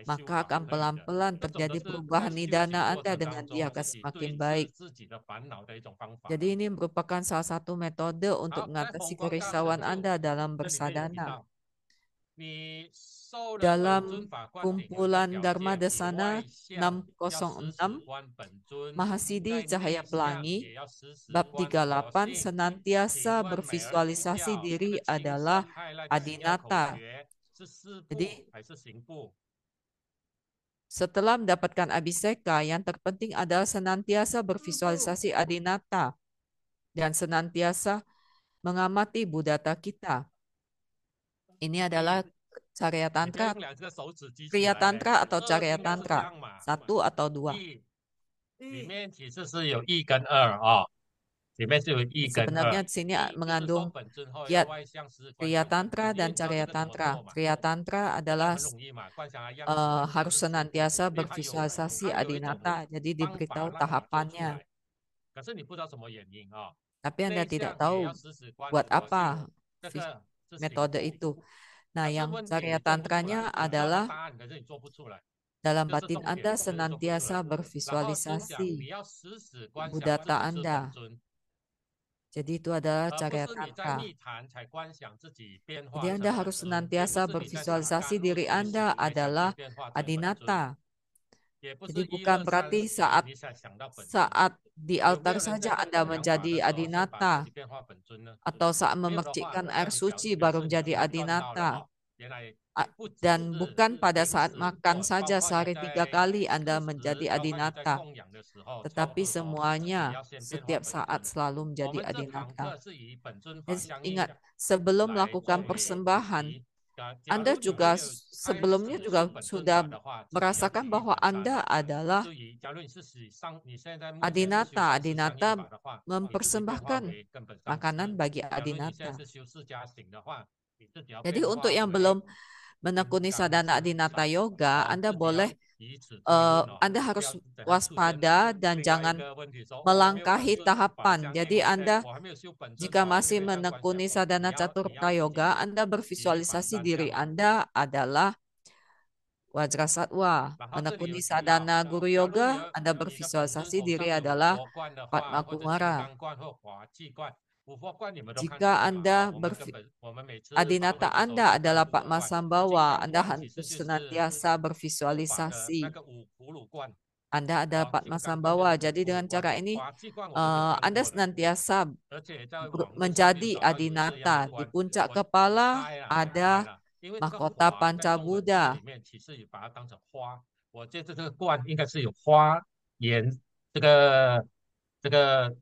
maka akan pelan-pelan terjadi perubahan nidana Anda dengan dia akan semakin baik. Jadi ini merupakan salah satu metode untuk mengatasi kerisauan Anda dalam bersadana. Dalam kumpulan Dharma Desana 606, Mahasidi Cahaya Pelangi, bab 38, senantiasa bervisualisasi diri adalah Adinata. Jadi, setelah mendapatkan abhiseka, yang terpenting adalah senantiasa bervisualisasi Adinata dan senantiasa mengamati budata kita. Ini adalah Carya Tantra, Kriya Tantra atau Carya Tantra, 1 atau 2. 里面其实是有1跟2啊，里面是有1跟 Sebenarnya 2。 di sini 1就是说 mengandung 本尊后 Kiat 要外向时观 Kriya 想本 Tantra 尊， dan 你知道 Carya 这个怎么 Tantra. 做嘛？ Kriya Tantra 这个 adalah 很容易嘛，观想样子本尊 harus 是师父， senantiasa 因为它有 bervisualisasi 它有一种 Adinata, jadi 方法 diberitahu 让我们做出 tahapannya. 来，可是你不知道什么原因啊。 Tapi Anda 内 tidak 向也 tahu 要时时观 buat 佛 apa 性，这个是行 metode 部。 itu. Nah, 可是 yang 问题 Carya 你做不出来， Tantranya 你知道 adalah 答案，可是你做不出来， dalam 这是 batin 重点， Anda 可是做不出 senantiasa 来。然后尊讲 bervisualisasi 你要时时观想自 budata 己是 Anda. 本尊， Jadi itu adalah 而不 Carya 是你在 Tantra. 密谈才观想自己变 Jadi 化成 Anda 本 harus 尊，也 senantiasa 不是你在打 bervisualisasi 干或 diri 学习 Anda 才想 adalah 去变化成本尊， Adinata. 也不 Jadi 是1、 bukan 2、3、 berarti 4你才想到本尊。 saat di 有没 altar 有人在 saja 做 Anda 阴阳法 menjadi 的时候先把自 Adinata 己变化本尊呢？ atau saat 没有的话， memercikkan 那 air 你 suci 表 baru 示你 menjadi 是赚到了 Adinata. 哦，原来 不只 Dan 是 bukan 是 pada 临 saat 时 makan 做， saja 包括你 sehari 3 在 kali 日 Anda 时， menjadi 包括你在 Adinata. 供养的时候，超 Tetapi 度的时候，你 semuanya 要先变化 setiap 本 saat 尊。 selalu 我 menjadi 们这堂 Adinata. 课是以本尊法 Dan 相应 ingat, sebelum 来 melakukan 作为主 persembahan, 题。假 Anda 如你还 juga 没有开 sebelumnya 始 juga 修本尊 sudah 法的话，自己要 merasakan 举一 bahwa 反三。 Anda adalah 至于假如你是你现在目前是修 Adinata. 三十相应 Adinata 法的话，你自己变化 mempersembahkan 为根本上 makanan 师。 bagi 假如你现在 Adinata. 是修释迦行的话，你自己要 Jadi 变 untuk 化 yang 为 belum 金 menekuni 刚 sadhana 智 Adinata 手。 Yoga, 好， Anda 自己要 boleh 以此推论哦， Anda 不 harus 要等下出现 waspada dan 另外一 jangan 个问题说，哦，我没有本 melangkahi 尊法 tahapan. 相应， Jadi 我现在 Anda 我还没有修本尊 jika 法，我就 masih 没有这样观想。 menekuni 你 sadhana 要 Caturta 自己 Yoga, Anda 举一反 bervisualisasi 三这 diri 样子。 Anda adalah Wajrasattva. 然后这里有 Menekuni 提到， sadhana Guru 假如 Yoga, 你的 Anda 本尊 bervisualisasi 头 diri 上有 adalah 佛冠的话， Padma 或者金 Kumara. 刚冠或华气冠、五佛冠，你们都看过 Jika 对吧？ Anda 哦，我们根本我们每次法 Adinata 会的时候 Anda 都看 adalah 五佛 Padma 冠。金 Sambawa, 刚 Anda 冠其实 harus 就是 senantiasa 护法的 bervisualisasi. 那个五葫芦冠。 Anda ada 哦， Padma 金刚冠变 Sambawa. 成 Jadi 五葫芦 dengan 冠， cara ini 华气冠我就没有看 Anda 过了。 senantiasa 而且在网络上面 menjadi 找到有这样的 Adinata. Di 冠， puncak 我 kepala 猜了，我猜 ada 了，因为这个 mahkota 华在中文字 Pancabuddha. 里面其实也把它当成花，我觉得这个冠应该是有花颜这个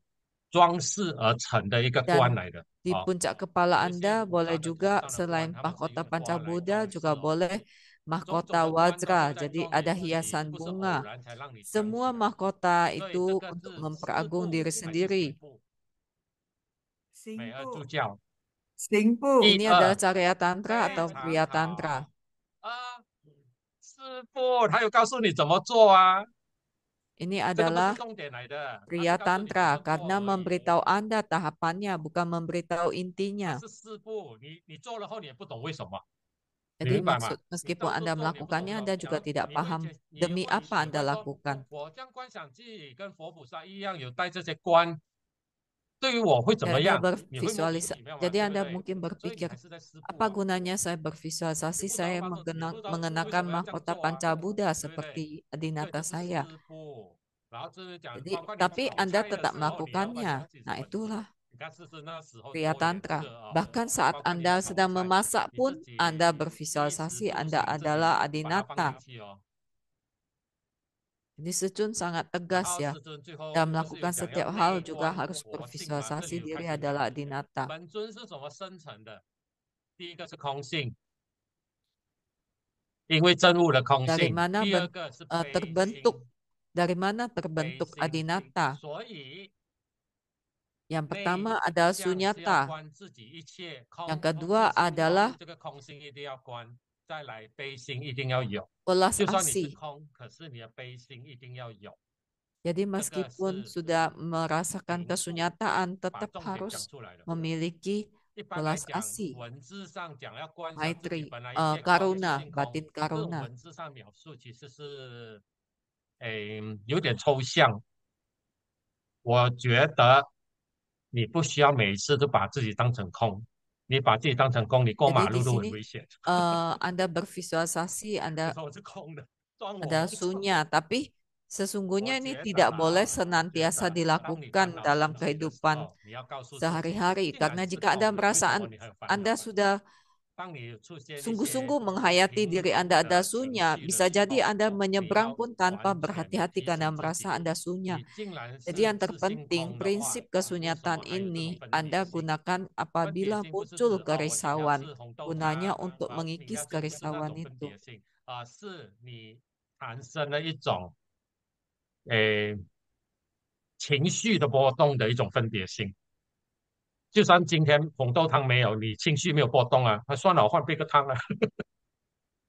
装饰而成的一个冠 Dan 来的。 di 哦， puncak kepala 有一些 Anda 菩 boleh 萨的头 juga 上的冠， selain 他们是 mahkota 用花来 Pancabuddha 装饰 juga 哦。 boleh 种种 mahkota 的冠都 Wajra. 是在 Jadi 说明 ada 自己， hiasan 不是偶 bunga. 然才让你想起 Semua 来。 mahkota 所以 itu 这个 untuk 是师 memperagung 部 diri 还是行 sendiri. 部？ 行 美而助 部， 教。 行部， 一 Ini 二 adalah Carya Tantra 非 atau 常 Kriya 好 Tantra. 啊，师傅他有告诉你怎么做啊， Ini 这个不是 adalah 重点来的，他是 Kriya 告诉你怎 Tantra 么做 karena 而已。 memberitahu Anda tahapannya, bukan memberitahu 他 intinya. 是师傅，你做了后你也不懂为什么，你 Jadi 明白吗？ 你 meskipun 到处 Anda 做你不懂 melakukannya, 的， Anda 然 juga 后 tidak 你会 paham 你 demi 会 apa 你 Anda 会说， lakukan. 我将观想记跟佛菩萨一样有带这些冠，对于我会怎 Dan 么 Anda 样？你会莫名 bervisualisasi. 其妙嘛， Jadi 对不 Anda 对？ mungkin 所以你 berpikir, 还是在师傅 apa 啊。 gunanya saya 你 bervisualisasi, 不知道 saya 发生，你不知道为什 mengenakan 么要这样 mahkota 做啊， Pancabuddha 对不对？ seperti 所以 Adinata 这是 saya. 师傅，然后就是讲， Jadi, 包括你 tapi 炒 Anda 菜的 tetap 时候，你要观想 melakukannya. 自己是 Nah, 本尊。 itulah 你看，是那时候 Kriya 做脸色 Tantra. 哦， Bahkan saat 包括你 Anda 炒 sedang 菜， memasak 你自 pun, 己 Anda 衣食 bervisualisasi 住 Anda 行自己 adalah 把它放进 Adinata. 去哦。 Jadi Secun sangat 然 tegas 后 ya. 师尊最后 Dan 不是有 melakukan 讲要 setiap 内 hal juga 观 harus 佛性吗？这里 bervisualisasi 有开 diri 始 adalah 讲 Adinata. 本尊是怎么生成的？第一个是空性，因为真悟的空 Dari 性； mana 第二个是悲 terbentuk 心， dari mana 悲 terbentuk 心性。 Adinata? 所以 Yang 内 pertama adalah 向是要 sunyata. 观自己一切 Yang 空， kedua 空是心 adalah 空，这个空性一定要观，再来悲心一定要有。 welas 就算你是 asih. 空，可是你的悲心一定要有。 Jadi 这个 meskipun 是 sudah merasakan 行部 kesunyataan, 把 tetap 重点讲 harus 出来了。 memiliki 一般来 welas 讲， asih, 文字上讲要观想自己 maitri, 本来一切空， karuna, 性空， batin 这种 karuna. 文字上描述其实是，有点抽象。我觉得你不需要每一次都把自己当成空，你把自己当成空，你过 Jadi 马 di 路都很 sini 危险。 Anda bervisualisasi 就 Anda 说我是空的，装我 ada 不装。 sunya, tapi 我 sesungguhnya ini 觉得 tidak boleh 啦，我觉 senantiasa 得当你烦 dilakukan 恼 dalam 生气的时 kehidupan 候，你要告诉自己， sehari-hari. 竟然 Karena 是 jika 空 Anda 的，为 merasa 什么你还有烦恼 Anda 呢？ sudah 当你出现一些 sungguh-sungguh 不 menghayati 平 diri 衡 Anda ada 的情 sunya, 绪的 bisa 时 jadi 候， Anda 你 menyeberang 要 pun tanpa 完全 berhati-hati 提 karena 醒自 merasa 己， Anda sunya. 你竟然 Jadi 是 yang 自性 terpenting, 空的话， prinsip 为什么 kesunyatan 还有这种 ini 分别 Anda 心？ gunakan 分别 apabila 心不是 muncul 指哦，我今天要 kerisauan, 吃红豆 gunanya 汤， untuk 然后你 mengikis 要吃，不是那 kerisauan 种分 itu. 别心，而是你产生了一种诶情绪的波动的一种分别心。就算今天红豆汤没有，你情绪没有波动啊，那算了，我换别个汤啊。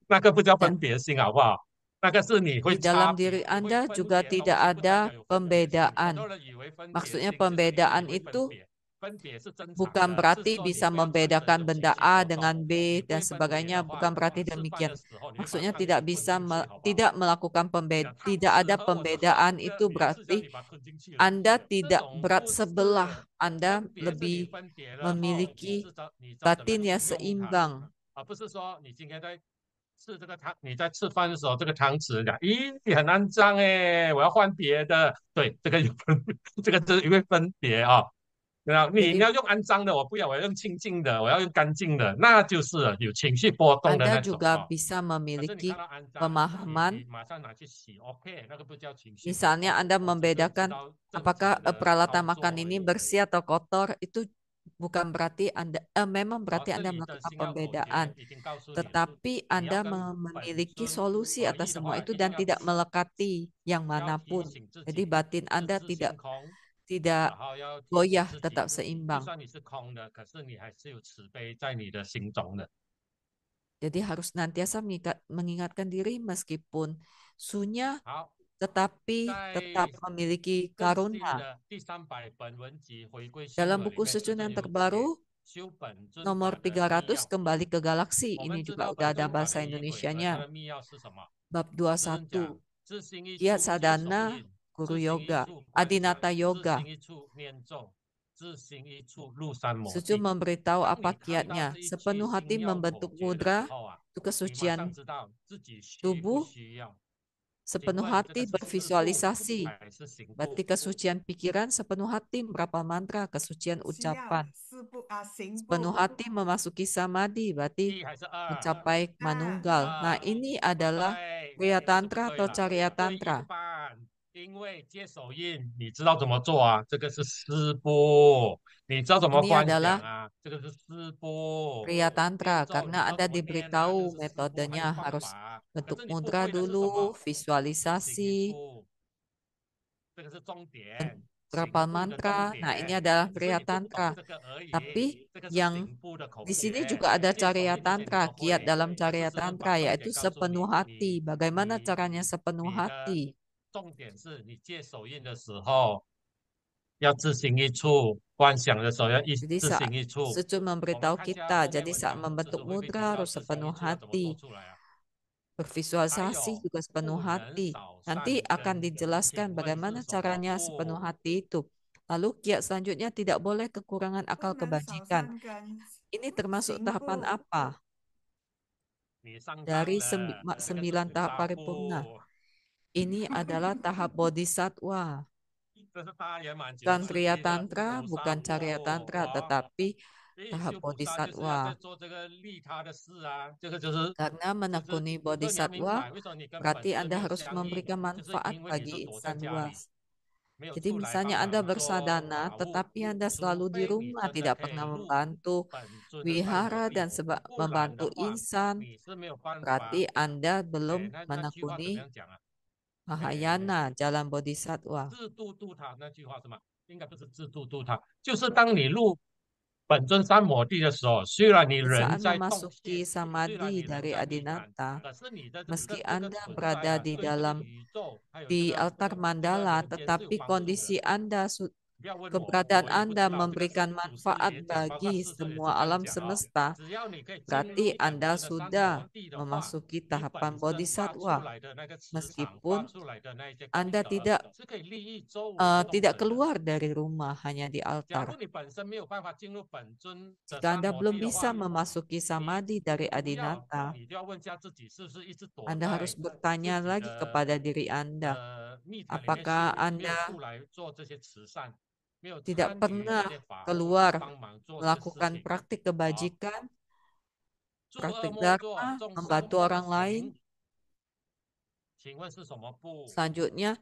那个不叫 Ya, 分别心，好不好？那个是你会 di dalam 差 diri 会 Anda 分 juga 别东 tidak 西，不代 ada 表有分别心。很 pembedaan. 多人以为分别 Maksudnya 心就是因为 pembedaan 你会分 itu 别，分别是正常 bukan 的，是 berarti 说你 bisa 不要产生 membedakan 这种情 benda 绪 A 波动。 dengan 你 B 不 dan 会分别 sebagainya, 的话， bukan berarti 吃饭 demikian. 的时候你会把 Maksudnya 汤匙 tidak 吞 bisa 进去，好不好？ tidak melakukan 汤 tidak 匙 ada 和我是 pembedaan 空的， itu 你的思想 berarti 你把它吞进去了。 Anda 这 tidak 种 berat 不 sebelah, 是 Anda 分别，是你 lebih 分别了后，你 memiliki 你知道怎么 batin 去 yang 用它， seimbang. 而不是说你今天在吃这个汤，你在吃饭的时候，这个汤匙讲，咦，很肮脏哎，我要换别的。对，这个有分，这个就是因为分别啊。然后你 Jadi 要用肮脏的，我不要，我要用清净的，我要用干净的，那就是有情绪波动的 Anda 那种 juga 啊。 bisa 可是你看 memiliki 到肮脏， pemahaman. 你马上拿去洗 ，OK， 那个不叫情绪波动。 Misalnya Anda 我只是知 membedakan 道正 apakah 常的 peralatan 操 makan 作而 ini 已。 bersih atau kotor, itu bukan berarti Anda memang 好， berarti 这 Anda 里的 melakukan 星耀口诀 pembedaan, 已经告诉你， tetapi 你要 Anda 跟本 memiliki 尊 solusi 合 atas 一的 semua 话， itu 一定 dan 要 tidak melekati yang 要提 manapun. 醒自 Jadi 己 batin 是 Anda 自性 tidak 空， tidak 然后要提醒 goyah, 自己， tetap 就 seimbang. 算你是空的，可是你还是有慈悲在你的心中的。 Jadi harus senantiasa mengingatkan diri meskipun sunya, 好， tetapi 在 tetap memiliki 更新 karuna. 的第300本文集回归修 Dalam 了里 buku 面， suci 就 yang 有写 terbaru 修本尊法 nomor 的密 300 钥。 kembali ke galaksi. 我 Ini 们知 juga 道 udah 本 ada 尊法 bahasa 的仪轨和它 Indonesianya. 的密钥是什么？ Bab 师讲 21. 自心一 Kiat 处接手 Sadhana 印， Guru 自心一 Yoga, 处观想， Adinata 自 Yoga. 心一处念咒，自心一处入山摩 Suci 地。 memberitahu 当 apa 你看到 kiatnya. 这一句 Sepenuh hati 星耀口 membentuk 诀的时 mudra, 候啊， itu 你马上 kesucian 知道自己需不 tubuh. 需要。 请 Sepenuh 问这个 hati 是四步 bervisualisasi. 还是行 Berarti 步？ kesucian pikiran, sepenuh hati merapal mantra, kesucian 需要 ucapan. 四步啊，行 Sepenuh 步 hati memasuki samadhi, berarti 一还是二？ mencapai manunggal. Nah, 二 ini adalah 对， Kriya 这是不 Tantra 对 atau 了， Carya 对一 Tantra. 半，因为接手印你知道怎么做啊？这个是四步。你知道怎么 Ini 观想 adalah 啊？这个是四步。 Kriya 念 Tantra 咒你 karena 知道 Anda 怎么念啊？这 diberitahu 是四步，还有 metodenya 方 harus 法。可 bentuk 是你不 mudra 会的是什 dulu, 么？自行一 visualisasi, 处，这个是重点。 berapal 行步的重 mantra. Nah, 点， ini adalah 只是 Kriya 你不懂 Tantra. 这个而已。 Tapi 这个是 yang 行步的口 di sini 诀， juga ada 接手 Carya 印这些你 Tantra, 都 kiat 会。 dalam 可 Carya 是师父 Tantra 把重点 yaitu 告诉 sepenuh 你， hati. 你 Bagaimana 你 caranya sepenuh 你的 hati? 重点是你接手印的时候要自行一处，观想的时候要 Jadi 自 saat 行一处。 Suci 我们 memberitahu 看下 kita, 后面 jadi 文 saat 章，师 membentuk 祖会给你 mudra 提到 harus 自行一 sepenuh 处要怎么做 hati. 出来啊？ Bervisualisasi 还有 juga sepenuh 不能 hati. 少 Nanti 善 akan 根。 dijelaskan 请问 bagaimana 是什么 caranya sepenuh 不？ hati itu. Lalu kiat selanjutnya tidak boleh kekurangan 不 akal 能少 kebajikan. 善根， Ini termasuk 行 tahapan 步 apa? 你上当 Dari 了，这个是 9 tahap 大 paripurna. 步， Ini adalah tahap bodhisattva. 这是大圆满觉 Bukan 世 Kriya 界的 Tantra, 菩萨 bukan Carya 步 Tantra, 啊。 tetapi 所以 tahap 修菩萨就是要在 bodhisattva. 做这个利他的事啊，这个就是 Karena 就是， menekuni 所以你要明 bodhisattva 白为什么你跟本 berarti 尊 Anda 没有 harus 相应， memberikan 就是 manfaat 因为你是 bagi 躲在 insan 家里， luas. 没有 Jadi 出来 misalnya 帮 Anda 忙做 bersadana 法务， tetapi Anda 除 selalu di 非你 rumah 真的 tidak 可以 pernah 入 membantu 本尊的三摩 wihara 地， dan 不然的 membantu 话 insan, 你是没有办法。 berarti Anda 哎， belum 那句话怎么 menekuni 样讲啊？ Mahayana, jalan bodhisattva. 自度度他那句话是吗？应该不是自度度他，就是当你入本尊三摩地的时候，虽然你 Di 人 saat 在动 memasuki 线，虽然 samadhi 你人 dari 在地坛， Adinata, 可是你的 meski 这个 Anda 存在 berada 啊， di 对这个 dalam 宇宙还有这 di 个 altar 这个 mandala, 人间是有 tetapi 帮助的。 kondisi Anda keberadaan Anda memberikan manfaat bagi semua alam semesta, berarti Anda sudah memasuki tahapan bodhisattva. Meskipun Anda tidak keluar dari rumah, hanya di altar. Jika Anda belum bisa memasuki samadhi dari Adinata, Anda harus bertanya lagi kepada diri Anda, apakah Anda tidak pernah keluar melakukan praktik kebajikan, praktik dharma, membantu orang lain? Selanjutnya,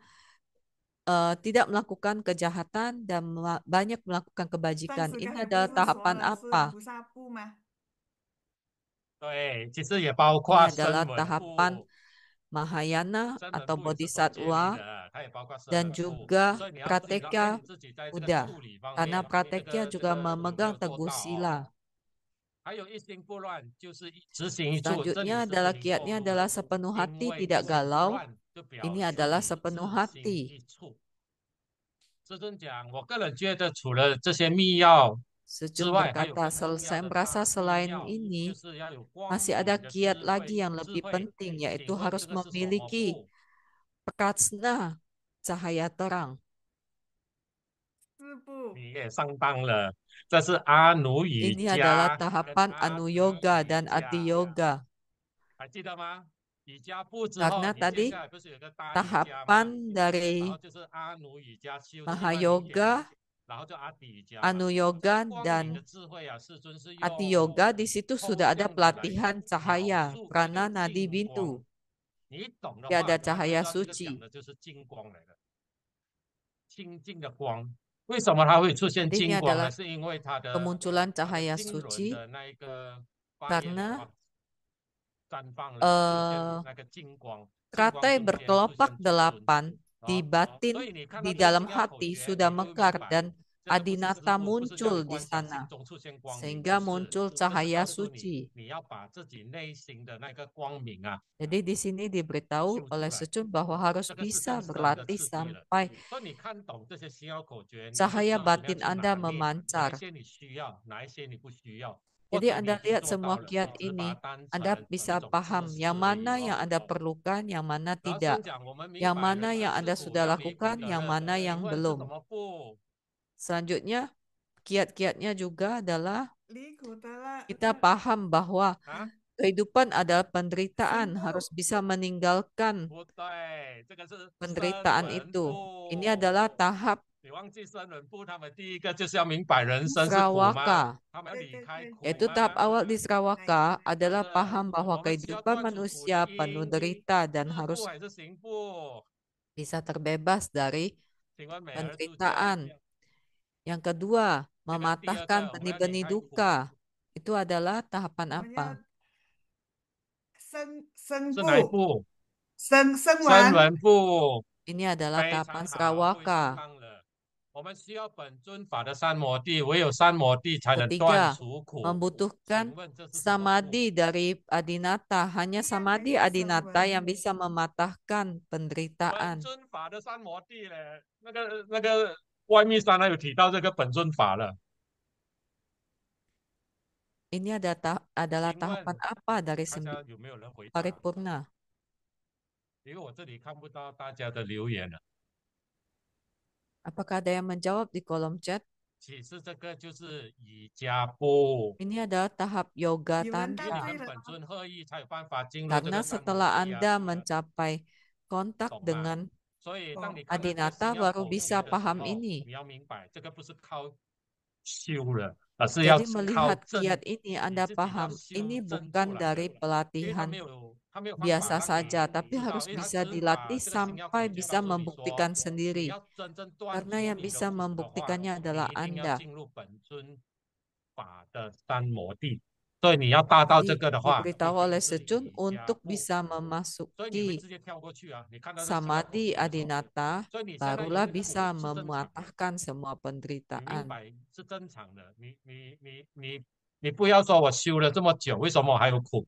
tidak melakukan kejahatan dan banyak melakukan 上 kebajikan. 次刚 Ini 才不 adalah 是说 tahapan 了是 apa? 菩萨部吗？对，其实也包括 Ini adalah 声闻 tahapan 部， Mahayana 声闻 atau 部也是走阶力 Bodhisattva 的，它也包括声 dan 闻部， juga 所以你要知道，哎， Pratyeka 你自己在这个 Buddha. 处理方 Karena 面，这 Pratyeka 个 juga 有没 memegang 有做 teguh 到哦？ sila. 还有一心不乱，就是执行一处，这里 Selanjutnya 是 adalah 不离 kiatnya 后路 adalah 的， sepenuh 因 hati 为一 tidak 心不 galau. 乱，就表 Ini 示 adalah 你 sepenuh 自心 hati. 一处。师尊讲，我个人觉得，除了这些密钥之 Sejun 外，还有 berkata, 更重要 saya 的 merasa 大密 selain 钥，就 ini, 是要有光 masih 明 ada 的 kiat 智 lagi 慧， yang 智 lebih 慧。 penting, 请 yaitu 问 harus 这个是什么 memiliki 部？ prajna, cahaya terang. 四部 你也上当了，这是阿努瑜 Ini adalah 伽跟 tahapan 阿 Anu 底 Yoga 瑜 dan 伽， Adi Yoga. 还记得吗？瑜伽部之后， Karena 你接 tadi 下来不是有个大瑜伽吗？ tahapan 然 dari 后就是阿努瑜伽修的另 Maha 外明点， Yoga, 然后就阿底瑜伽嘛。 Anu 这 Yoga 光明 dan 的智慧啊，世尊是 Adi 用 Yoga, di situ 抽 sudah ada 象的来 pelatihan 描 cahaya, 述一 prana, 个 nadi, 金光。 bintu. 你懂的 Dia 话， ada 你就知 cahaya 道这个讲 suci. 的就是金光来的，清净的光。为什么它会出现 Jadi ini 金光呢？ adalah 是因为它的 kemunculan 它的 cahaya 经轮 suci 的那一个发焰 karena 哇绽放了，出现那个金光，金光 teratai 中间出 berkelopak 现主尊。 delapan di 哦， batin 所以你看到 di 这个 dalam 星耀口 hati 诀， sudah 你就明 mekar 白 dan 这个不是师 Adinata 父，不是叫你 muncul di 观想 sana 心中出现光明， sehingga 不是， muncul 这是 cahaya 告诉你， suci. 你要把自己内心的那个光明啊 Jadi di sini diberitahu 修出 oleh 来， Secun bahwa harus 这个是 bisa 更深的 berlatih 次第了。 sampai 所以你看懂这些星耀口诀，你就 cahaya 知道怎么样 batin 去 Anda 拿捏，哪一 memancar. 些你需要，哪一些你不需要，或 Jadi 者你 Anda 已经 lihat 做 semua 到了， kiat 只是把 ini, 它当 Anda 成一 bisa 种知 paham 识 yang 而已 mana yang 哦。 Anda perlukan, yang mana 然后 tidak, 先讲，我们明 yang 白了 mana 这 yang 个 Anda 吃苦 sudah 要离苦 lakukan, 得 yang 乐， mana 请 yang 问是什 belum. 么部？ Selanjutnya, kiat-kiatnya juga adalah 离苦得乐， kita paham bahwa 啊？ kehidupan adalah penderitaan, 神部 harus bisa meninggalkan 不对，这个是声 penderitaan 闻 itu. 部。 Ini adalah tahap 你忘记声闻部，他们第一个就是要明白人生是苦吗？ Srawaka. 他们要离开苦 Yaitu tahap 吗？ awal di Srawaka 是 adalah 不是？ paham bahwa 我们需要 kehidupan 断除苦的 manusia penuh 因， derita dan 事部 harus 还是行部？ bisa terbebas dari 请问美儿助教， penderitaan. Yang kedua, 这个第二 mematahkan 个我们要离 benih-benih 开苦， duka. Itu adalah 我 tahapan 们要 apa? 生 是哪一 部 部？ 生 声 完 闻部。 Ini adalah 非 tahapan 常好，不会上 Srawaka. 当了。我们需要本尊法的三摩地，唯有三摩地才能断 Ketiga, 除苦。 membutuhkan 请问这是什么部？ samadhi dari Adinata. Hanya Ini yang samadhi dari Adinata Senwen. yang bisa mematahkan 本 penderitaan. 尊法的三摩地嘞，那个外密山还有提到这个本尊法了。 Ini adalah 请 tahapan 问 apa dari 大家有没有人回答？ paripurna? 因为我这里看不到大家的留言了。 Apakah ada yang menjawab di kolom chat? 其实这个就是瑜伽部， Ini adalah tahap yoga 有人答 tantra. 对了，跟本尊合一才有办法进入这 Karena 个三摩 setelah 地啊。 Anda mencapai kontak 懂吗？ dengan 所以当你 哦，看到这个 Adinata 星耀 baru 口 bisa 诀的时 paham 候， ini. 你要明白，这个不是靠修了，而是要 Jadi 靠 melihat 正， kiat ini 你 Anda 自己要 paham 修 ini 正出 bukan 来 dari 的。因为他 pelatihan 没有方法 biasa 让 saja, 你 tapi 知道， harus 因为他 bisa 指法 dilatih 这个星耀口 sampai 诀 bisa 告诉你说， membuktikan 你 sendiri. 要真正断 Karena 除 yang 你的 bisa 苦的话， membuktikannya 你 adalah 一定要 Anda. 进入本尊法的三摩地。所以你要达到这 Jadi 个的话， diberitahu 一 oleh 定是 Secun 瑜伽 untuk 部。 bisa 所以你会 memasuki 直接跳过去啊！你看到这星耀口 samadhi 诀的时候， Adinata, 所以你现在有 barulah 苦 bisa 是正常的， mematahkan semua 你明 penderitaan. 白是正常的。你不要说我修了这么久，为什么我还有苦？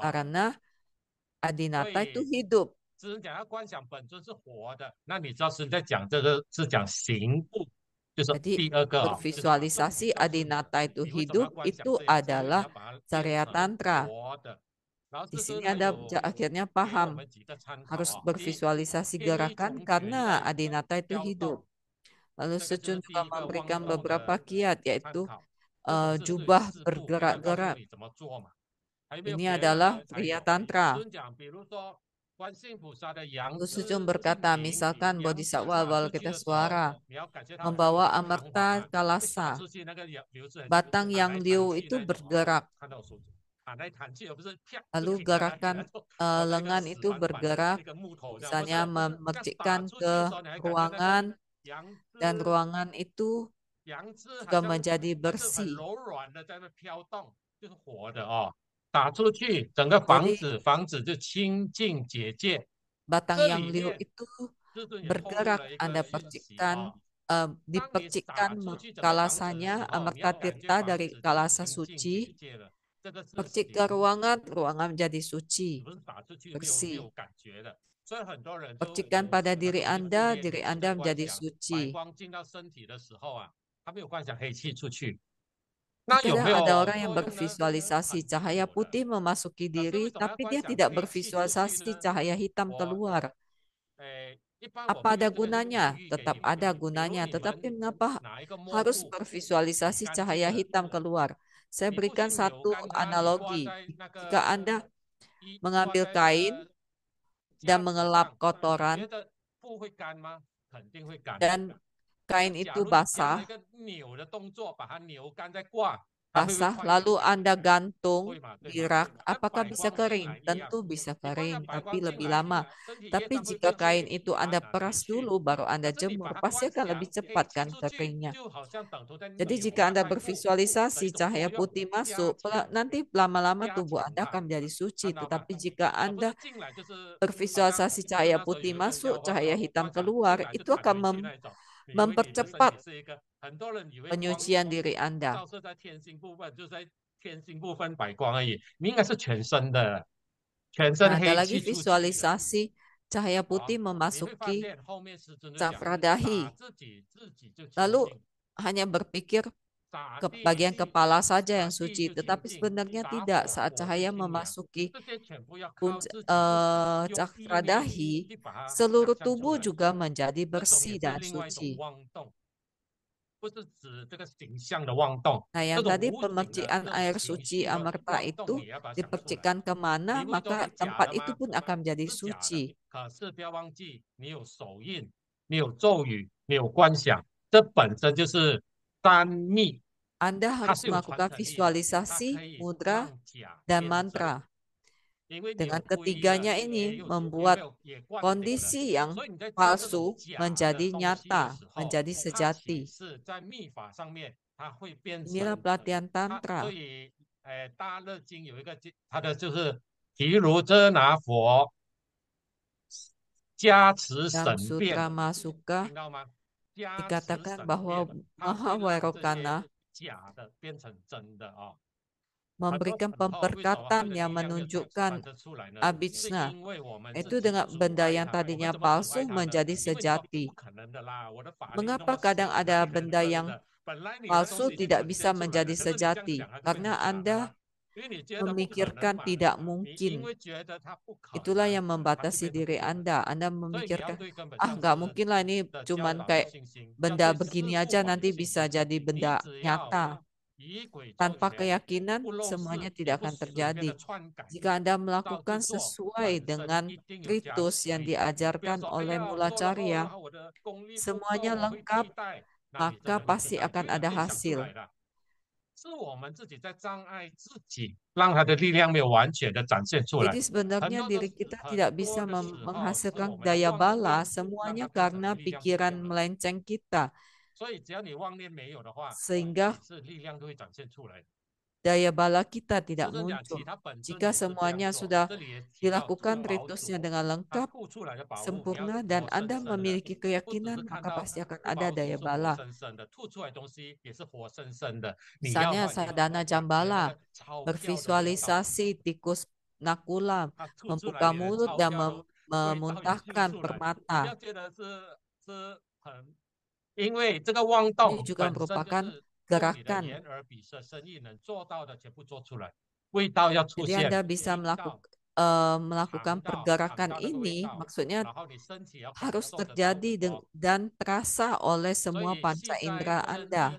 Karena Adinata itu hidup. 只能讲要观想本尊是活的，那你知道是在讲这个是讲形物，就是第二个 bervisualisasi Adinata itu hidup itu adalah Carya Tantra. Di sini Anda akhirnya paham harus bervisualisasi gerakan karena Adinata itu hidup. Lalu Secun juga memberikan beberapa kiat yaitu jubah bergerak-gerak. Ini adalah Kriya Tantra. Lalu Sujung berkata, misalkan Bodhisattva Avalokitesvara membawa Amarta Kalasa, batang yang liu itu bergerak. Lalu gerakan lengan itu bergerak, misalnya memercikkan ke ruangan, dan ruangan itu juga menjadi bersih. Jadi batang yang liu itu bergerak, Anda percikkan, dipercikkan kalasanya, Amarta Tirta dari kalasa suci, percik ke ruangan, ruangan menjadi suci, bersih. Percikan pada diri Anda menjadi suci. Terkadang ada orang yang bervisualisasi cahaya putih memasuki diri, tapi dia tidak bervisualisasi cahaya hitam keluar. Apa ada gunanya? Tetap ada gunanya, tetapi mengapa harus bervisualisasi cahaya hitam keluar? Saya berikan satu analogi. Jika Anda mengambil kain dan mengelap kotoran, dan kain itu basah, lalu Anda gantung di rak, apakah bisa kering? Tentu bisa kering, tapi lebih lama. Tapi jika kain itu Anda peras dulu, baru Anda jemur, pasti akan lebih cepat kan keringnya. Jadi jika Anda bervisualisasi cahaya putih masuk, nanti lama-lama tubuh Anda akan menjadi suci. Tetapi jika Anda bervisualisasi cahaya putih masuk, cahaya hitam keluar, itu akan mempercepat penyucian diri Anda. Nah, ada lagi visualisasi cahaya putih memasuki cakra dahi. Lalu hanya berpikir ke bagian kepala saja yang suci, tetapi sebenarnya tidak. Saat cahaya memasuki cakra dahi, seluruh tubuh juga menjadi bersih dan suci. Nah, yang tadi pemercikan air suci Amarta itu dipercikkan kemana, maka tempat itu pun akan menjadi suci. Anda harus melakukan visualisasi, mudra, dan mantra. Dengan ketiganya ini membuat kondisi yang palsu menjadi nyata, menjadi sejati. Inilah pelatihan Tantra. Dalam Sutra Masuka dikatakan bahwa Mahawairokana memberikan pemberkatan yang menunjukkan abhisna, itu dengan benda yang tadinya palsu menjadi sejati. Mengapa kadang ada benda yang palsu tidak bisa menjadi sejati? Karena Anda memikirkan tidak mungkin. Itulah yang membatasi diri Anda. Anda memikirkan, nggak mungkin lah, ini cuman kayak benda begini aja nanti bisa jadi benda nyata. Tanpa keyakinan, semuanya tidak akan terjadi. Jika Anda melakukan sesuai dengan ritus yang diajarkan oleh Mulacarya, semuanya lengkap, maka pasti akan ada hasil. Jadi sebenarnya diri kita tidak bisa menghasilkan daya bala, semuanya karena pikiran melenceng kita. Sehingga daya bala kita tidak muncul. Jika semuanya sudah dilakukan ritusnya dengan lengkap, sempurna, dan Anda memiliki keyakinan, maka pasti akan ada daya bala. Misalnya sadhana jambala, bervisualisasi tikus nakula, membuka mulut dan memuntahkan permata. Ini juga merupakan gerakan. Jadi Anda bisa melakukan pergerakan ini, maksudnya harus terjadi dan terasa oleh semua panca indera Anda.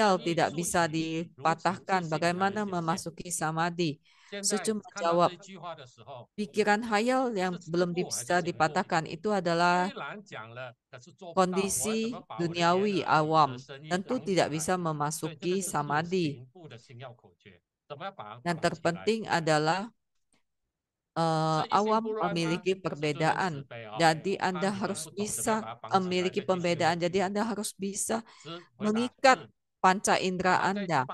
hayal tidak bisa dipatahkan. Bagaimana memasuki samadhi? 现 Su 在 cuma 看到 jawab, 这句话的时候， pikiran hayal 是 yang 止 belum 步还是 bisa 行步？ dipatahkan itu 虽 adalah 然讲了，可是做不到。我要怎么 kondisi 把我的言 duniawi 耳、鼻子、 awam. 声音 Tentu 扬起 tidak 来？ bisa 所以这个 memasuki 是自 samadhi. 行步的心要口诀，怎么样把它 Yang 绑起来？ terpenting adalah awam memiliki perbedaan. Jadi Anda harus bisa memiliki perbedaan. Jadi Anda harus bisa mengikat panca indera Anda.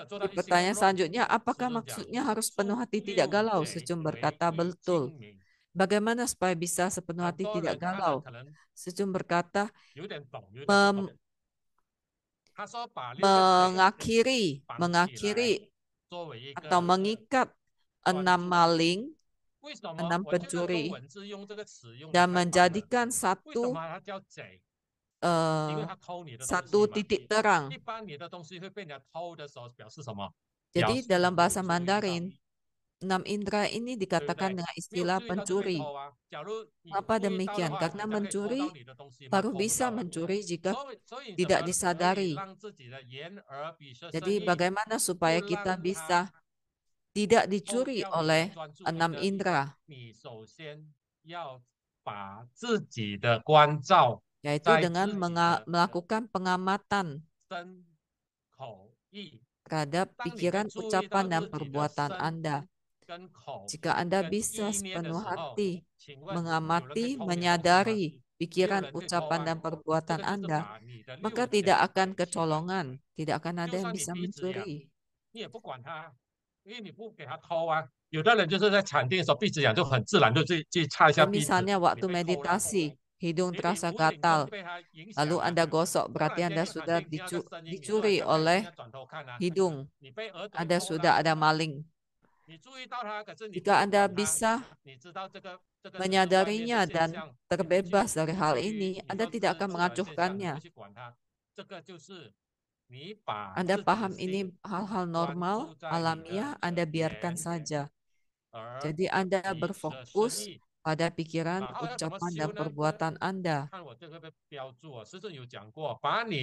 Di pertanyaan selanjutnya, apakah maksudnya harus penuh hati tidak galau? Secum berkata betul. Bagaimana supaya bisa sepenuh hati tidak galau? Secum berkata mengakhiri atau mengikat 6 maling, 6 pencuri, dan menjadikan satu titik terang. Jadi dalam bahasa Mandarin, 6 indera ini dikatakan dengan istilah pencuri. Apa demikian? Karena mencuri baru bisa mencuri jika tidak disadari. Jadi bagaimana supaya kita bisa tidak dicuri oleh 6 indera? Yaitu dengan melakukan pengamatan terhadap pikiran, ucapan, dan perbuatan Anda. Jika Anda bisa sepenuh hati mengamati, menyadari pikiran, ucapan, dan perbuatan Anda, maka tidak akan kecolongan, tidak akan ada yang bisa mencuri. Dan misalnya waktu meditasi, hidung terasa gatal, lalu Anda gosok, berarti Anda sudah dicuri oleh hidung. Anda sudah ada maling. Jika Anda bisa menyadarinya dan terbebas dari hal ini, Anda tidak akan mengacuhkannya. Anda paham ini hal-hal normal, alamiah, Anda biarkan saja. Jadi Anda berfokus pada pikiran, ucapan, dan perbuatan Anda.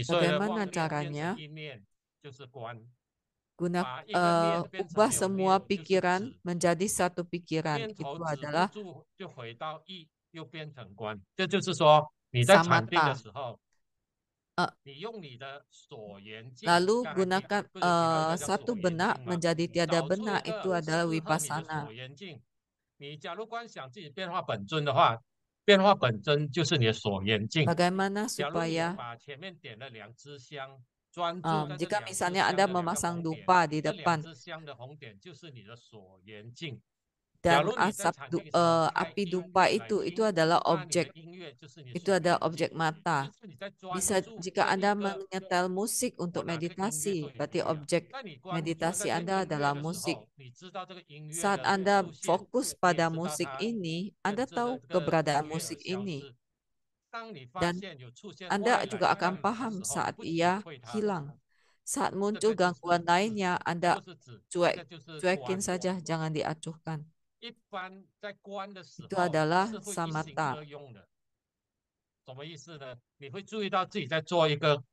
Bagaimana caranya? Ubah semua pikiran menjadi satu pikiran. Itu adalah samatha. Lalu gunakan satu benak menjadi tiada benak, itu adalah vipassana. Bagaimana supaya jika misalnya Anda memasang dupa di depan dan api dupa itu adalah objek, itu adalah objek mata. Bisa jika Anda menyetel musik untuk meditasi, berarti objek meditasi Anda adalah musik. Saat Anda fokus pada musik ini, Anda tahu keberadaan musik ini. Dan Anda juga akan paham saat ia hilang. Saat muncul gangguan lainnya, Anda cuekin saja, jangan diacuhkan. Itu adalah samatha. 什么意思呢？你会注意到自己在做一个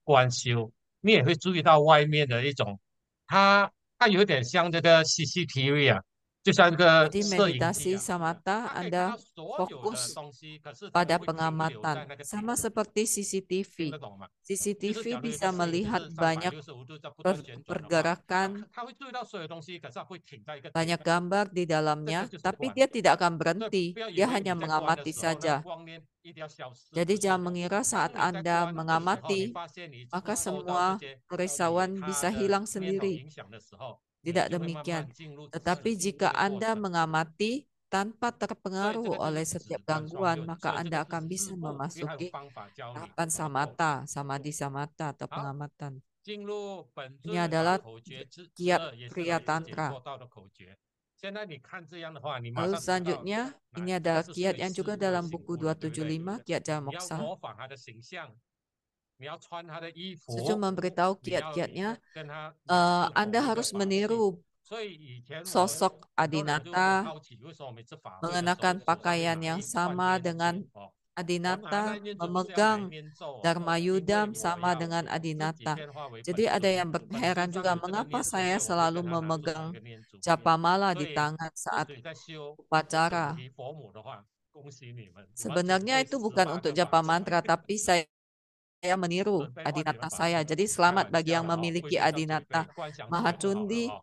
观修，你也会注意到外面的一种，它有点像这个 CCTV 啊，就像这个 Jadi 摄影 meditasi 机啊， samatha 它可以看 Anda 到所有的 fokus 东西，可是它 pada 不会停留在 pengamatan. 那个点， Sama seperti 听 CCTV. 得懂吗？就是 CCTV 假如一个 bisa 摄影 melihat 是 banyak 365度在不断旋转的话， pergerakan, 它会注意到所有东西，可是它会停在一个点， banyak gambar di 这个 dalamnya, 就是 tapi 观。 dia tidak akan 所以 berhenti. 不要以 Dia 为你 hanya 在观的 mengamati 时候，那 saja. 光念一定要消失， Jadi 不是 jangan 的。 mengira 当 saat 你在 Anda 观的时候，你 mengamati, 发现你 maka 受到这 semua 些kerisauan 它 bisa 的 hilang 念头 sendiri. 影响的时候，你 Tidak 就会慢慢 demikian. 进入 Tetapi 静 jika 的过 Anda 程。 mengamati tanpa 所以这 terpengaruh 个就 oleh 是 setiap 止观双 gangguan, 运， maka 所以这 Anda 个 akan 是 bisa 四步，因为还有 memasuki 方法教你 tahapan 怎么做。 samatha, samadhi samatha atau 好， pengamatan. 进入本 Ini 尊法 adalah 口诀之 kiat 2， 也是 Kriya 老爷师姐 Tantra. 做到的口诀。现在你看这样的话，你马 Lalu 上知道 selanjutnya, 哪 ini 这个 ada 是 kiat 对 yang 事 juga 物的 dalam 醒 buku 悟了，对不对？ 275, kiat 你要 Jamoksa. 模仿他的形象，你要穿他的衣 Sucu 服， memberitahu 你要 kiat-kiatnya, 跟他拿出 Anda 同一个 harus 法器。 meniru 所以以前我 sosok 很多人就很 Adinata, 好奇，为什么每次法会的时候 mengenakan 手上会 pakaian 拿 yang 一串 sama 念 dengan 咒哦？ 我拿 Adinata, 那念咒不是要来 memegang 念咒哦， Dharma 因为 Yudam 我 sama 要 dengan 自己 Adinata. 变化为 Jadi 本 ada 尊， yang 本 berheran 尊上 juga 有这个 mengapa 念咒 saya 咒，我就 selalu 跟他拿出同一 memegang 个念祖念。 Japamala 所 di 以 tangan 不 saat 是在修准 upacara. 提佛母的话，恭喜你们，你们准 Sebenarnya 备 itu 18 bukan untuk 个法 japa 器， mantra, tapi saya meniru 准备换你的 Adinata 法 saya. 器。 Jadi 开 selamat 玩 bagi 笑 yang 了哦，不一 memiliki 定是要准备， Adinata. 观想起来就好了 Mahachundi 哦。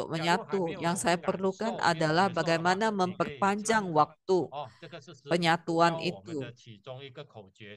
untuk menyatu. Yang saya perlukan adalah bagaimana memperpanjang waktu 哦，这个是食品 penyatuan 教我们 itu. 的其中一个口诀。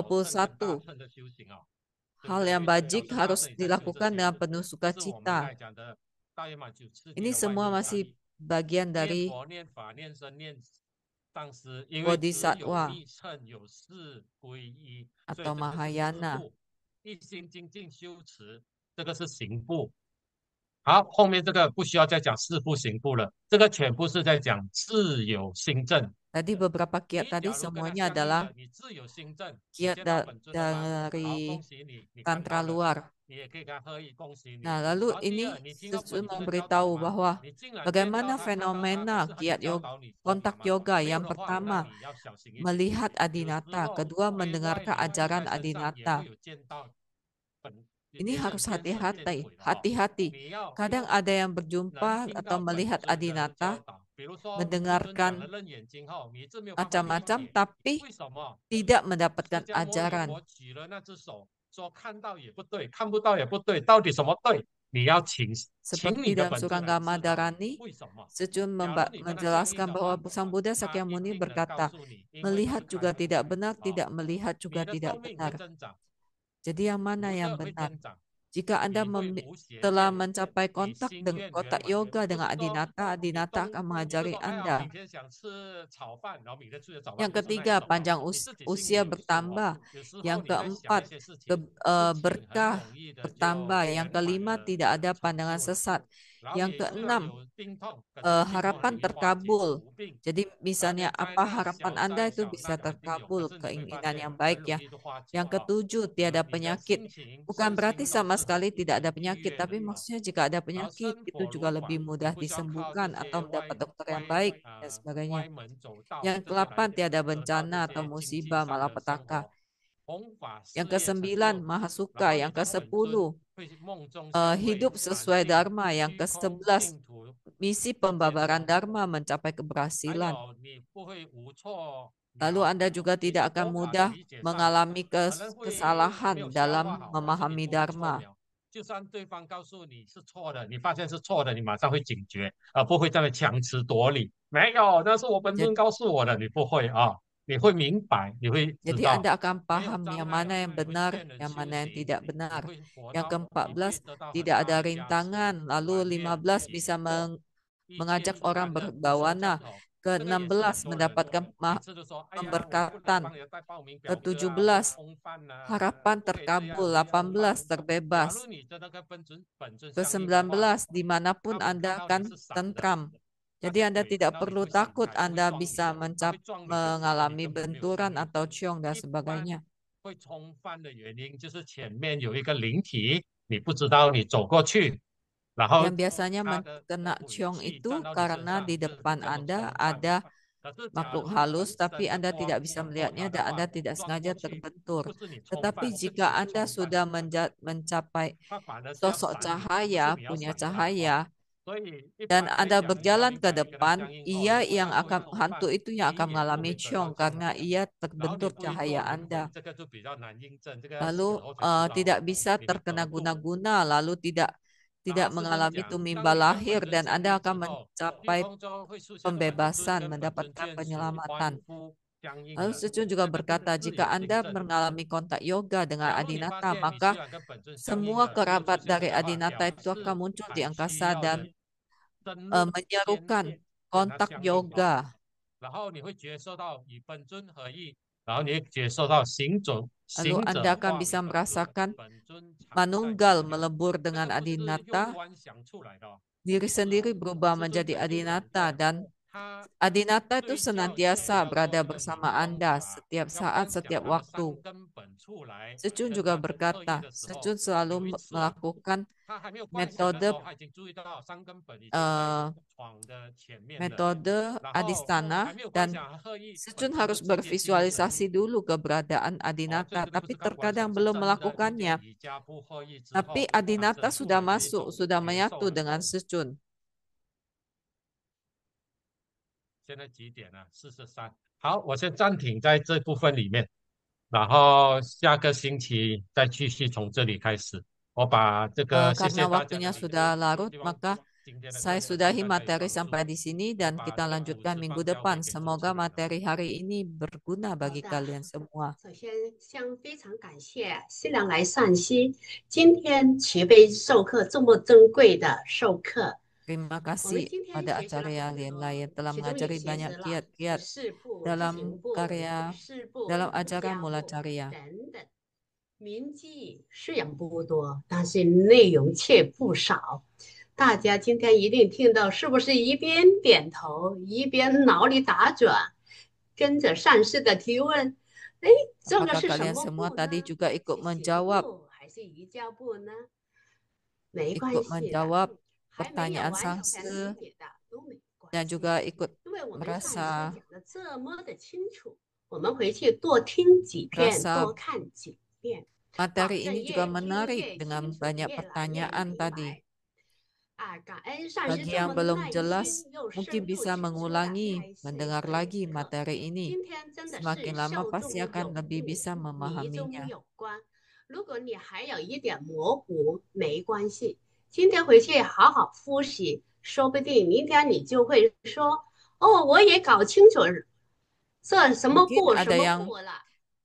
ke-21. Hal yang bajik harus dilakukan dengan penuh sukacita. Ini semua masih bagian dari bodhisatwa atau Mahayana. 一心精进修持，这个是行部。好，后面这个不需要再讲四部行部了，这个全部是在讲自有心证。 Tadi beberapa kiat tadi semuanya adalah 你自有心证， kiat dari tantra luar. Nah, lalu ini Sutsu memberitahu bahwa bagaimana fenomena kiat yoga, kontak yoga. Yang pertama, melihat Adinata. Kedua, mendengarkan ajaran Adinata. Ini harus hati-hati. Kadang ada yang berjumpa atau melihat Adinata, mendengarkan macam-macam, tapi tidak mendapatkan ajaran. Seperti dalam Suranggama Dharani, Sutsun menjelaskan bahwa Sang Buddha Sakyamuni berkata, melihat juga tidak benar, tidak melihat juga tidak benar. Jadi yang mana yang benar? Jika Anda telah mencapai kontak yoga dengan Adinata, Adinata akan mengajari Anda. Yang ketiga, panjang usia bertambah. Yang keempat, berkah bertambah. Yang kelima, tidak ada pandangan sesat. Yang keenam, harapan terkabul. Jadi misalnya apa harapan Anda itu bisa terkabul, keinginan yang baik ya. Yang ketujuh, tiada penyakit. Bukan berarti sama sekali tidak ada penyakit, tapi maksudnya jika ada penyakit itu juga lebih mudah disembuhkan atau mendapat dokter yang baik dan sebagainya. Yang ke-8, tiada bencana atau musibah malapetaka. Yang ke-9, mahasuka. Yang ke-10, hidup sesuai dharma. Yang ke-11, misi pembabaran dharma mencapai keberhasilan. Lalu Anda juga tidak akan mudah mengalami kesalahan dalam memahami dharma. 就算对方告诉你是错的，你发现是错的，你马上会警觉，而不会在那强词夺理。没有，那是我本尊告诉我的，你不会啊，你会明白，你会知道。 Jadi Anda akan paham yang mana yang benar, yang mana yang tidak benar. Yang ke-14, tidak ada rintangan. Lalu 15, bisa mengajak orang berbawana. Ke-16, mendapatkan pemberkatan. Ke-17, harapan terkabul. 18, terbebas. Ke-19, dimanapun Anda akan tentram. Jadi Anda tidak perlu takut Anda bisa mengalami benturan atau ciong dan sebagainya. Yang biasanya kena ciong itu karena di depan Anda ada makhluk halus, tapi Anda tidak bisa melihatnya dan Anda tidak sengaja terbentur. Tetapi jika Anda sudah mencapai sosok cahaya, punya cahaya, dan Anda berjalan ke depan, hantu itu yang akan mengalami ciong karena ia terbentur cahaya Anda. Lalu tidak bisa terkena guna-guna, lalu tidak mengalami tumimba lahir, dan Anda akan mencapai pembebasan, mendapatkan penyelamatan. Lalu Sutsun juga berkata, jika Anda mengalami kontak yoga dengan Adinata, maka semua kerabat dari Adinata itu akan muncul di angkasa dan menyerukan kontak yoga. Lalu Anda akan bisa merasakan manunggal melebur dengan Adinata, diri sendiri berubah menjadi Adinata, dan Adinata itu senantiasa berada bersama Anda setiap saat, setiap waktu. Sutsun juga berkata, Sutsun selalu melakukan metode Adhisthana, dan Sutsun harus bervisualisasi dulu keberadaan Adinata, tapi terkadang belum melakukannya. Tapi Adinata sudah masuk, sudah menyatu dengan Sutsun. 现在几点了？43。好，我先暂停在这部分里面，然后下个星期再继续从这里开始。我把这个 Karena waktunya sudah larut, maka saya sudahi materi sampai di sini dan kita lanjutkan minggu depan. Semoga materi hari ini berguna bagi kalian semua. 首先，非常感谢西良来上西，今天齐飞授课这么珍贵的授课， Terima 我们 kasih 今天 pada 学习了 acara 很 yang 多， lain telah 其中有 mengajari 些 banyak 是了 kiat-kiat 事部、 dalam 行部、 karya 事部、 dalam 附 acara 加部 Mula Carya. 等等。铭记虽然不多，但是内容却不少。大家今天一定听到，是不是一边点头一边脑里打转，跟着上师的提问？哎，这个 Apakah 是什 kalian 么 semua 部 tadi 呢？ juga 是 ikut 行 menjawab 部还是瑜伽部呢？没 ikut 关系的， menjawab 还没有 pertanyaan 完全 sangsi 理解的都没关 dan 系， juga ikut 因为我们上师 merasa 讲的这么的清楚，我们回去多听几遍， merasa 多看几遍。 保 materi 证 ini juga 越听 menarik 越 dengan 清楚， banyak 越来越 pertanyaan 明 tadi. 白。感恩上师 Bagi 这 yang 么的 belum 耐 jelas, 心又 mungkin 深入 bisa 浅出的 mengulangi 开示 mendengar 这 lagi 一课。 materi ini. 今天真的 Semakin 是 lama 受 pasti 众 akan 有 lebih 误， bisa 迷中 memahaminya. 有关。如果你还有一点模糊，没关系，今天回去好好复习，说不定明天你就会说：“哦，我也搞清楚这什么 Mungkin 部什 ada 么 yang 部了。”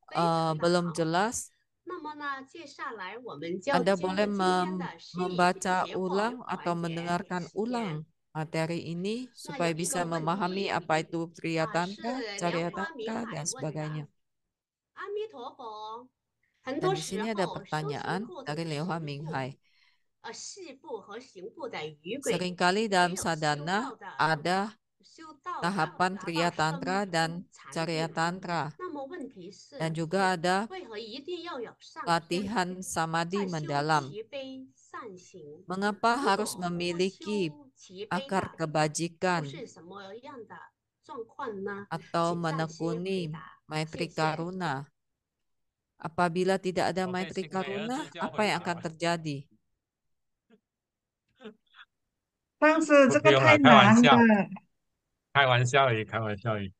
非常的 belum 好。 jelas, 那么呢，接下来我们就 Anda 进入 boleh 今天的释疑 membaca 解惑 ulang 环 atau 节 mendengarkan 时间。 ulang materi ini 那 supaya 有一 bisa 个问 memahami 题 apa itu Kriya 是 Tantra, 莲 Carya 花明 Tantra, 海 dan 问的： sebagainya. 阿弥陀佛，很 Dan 多 di 时 sini ada 候修行 pertanyaan 过 dari 的 Leoha 十部、 Minghai. 事部和行部的仪轨， Seringkali 没 dalam 有修 sadhana 到的 ada 修到的 tahapan 达 Kriya 到圣 Tantra 分 dan 禅 Carya 定。 Tantra. 那么问题是， Dan juga ada 为何一定要有上分？ latihan 在 samadhi 修 mendalam. 齐悲善行， Mengapa 如 harus 果不 memiliki 修齐悲 akar 的， kebajikan 会是什么样的状况呢？ atau 请上师回 menekuni 答，谢 Maitri 谢。 Karuna? Apabila tidak ada 我被 Maitri 新美儿 Karuna, 子教 apa 回 yang 答 akan 了。 terjadi? 上次这个太不用了，开玩 难 笑， 了。 开玩笑而已，开玩笑而已。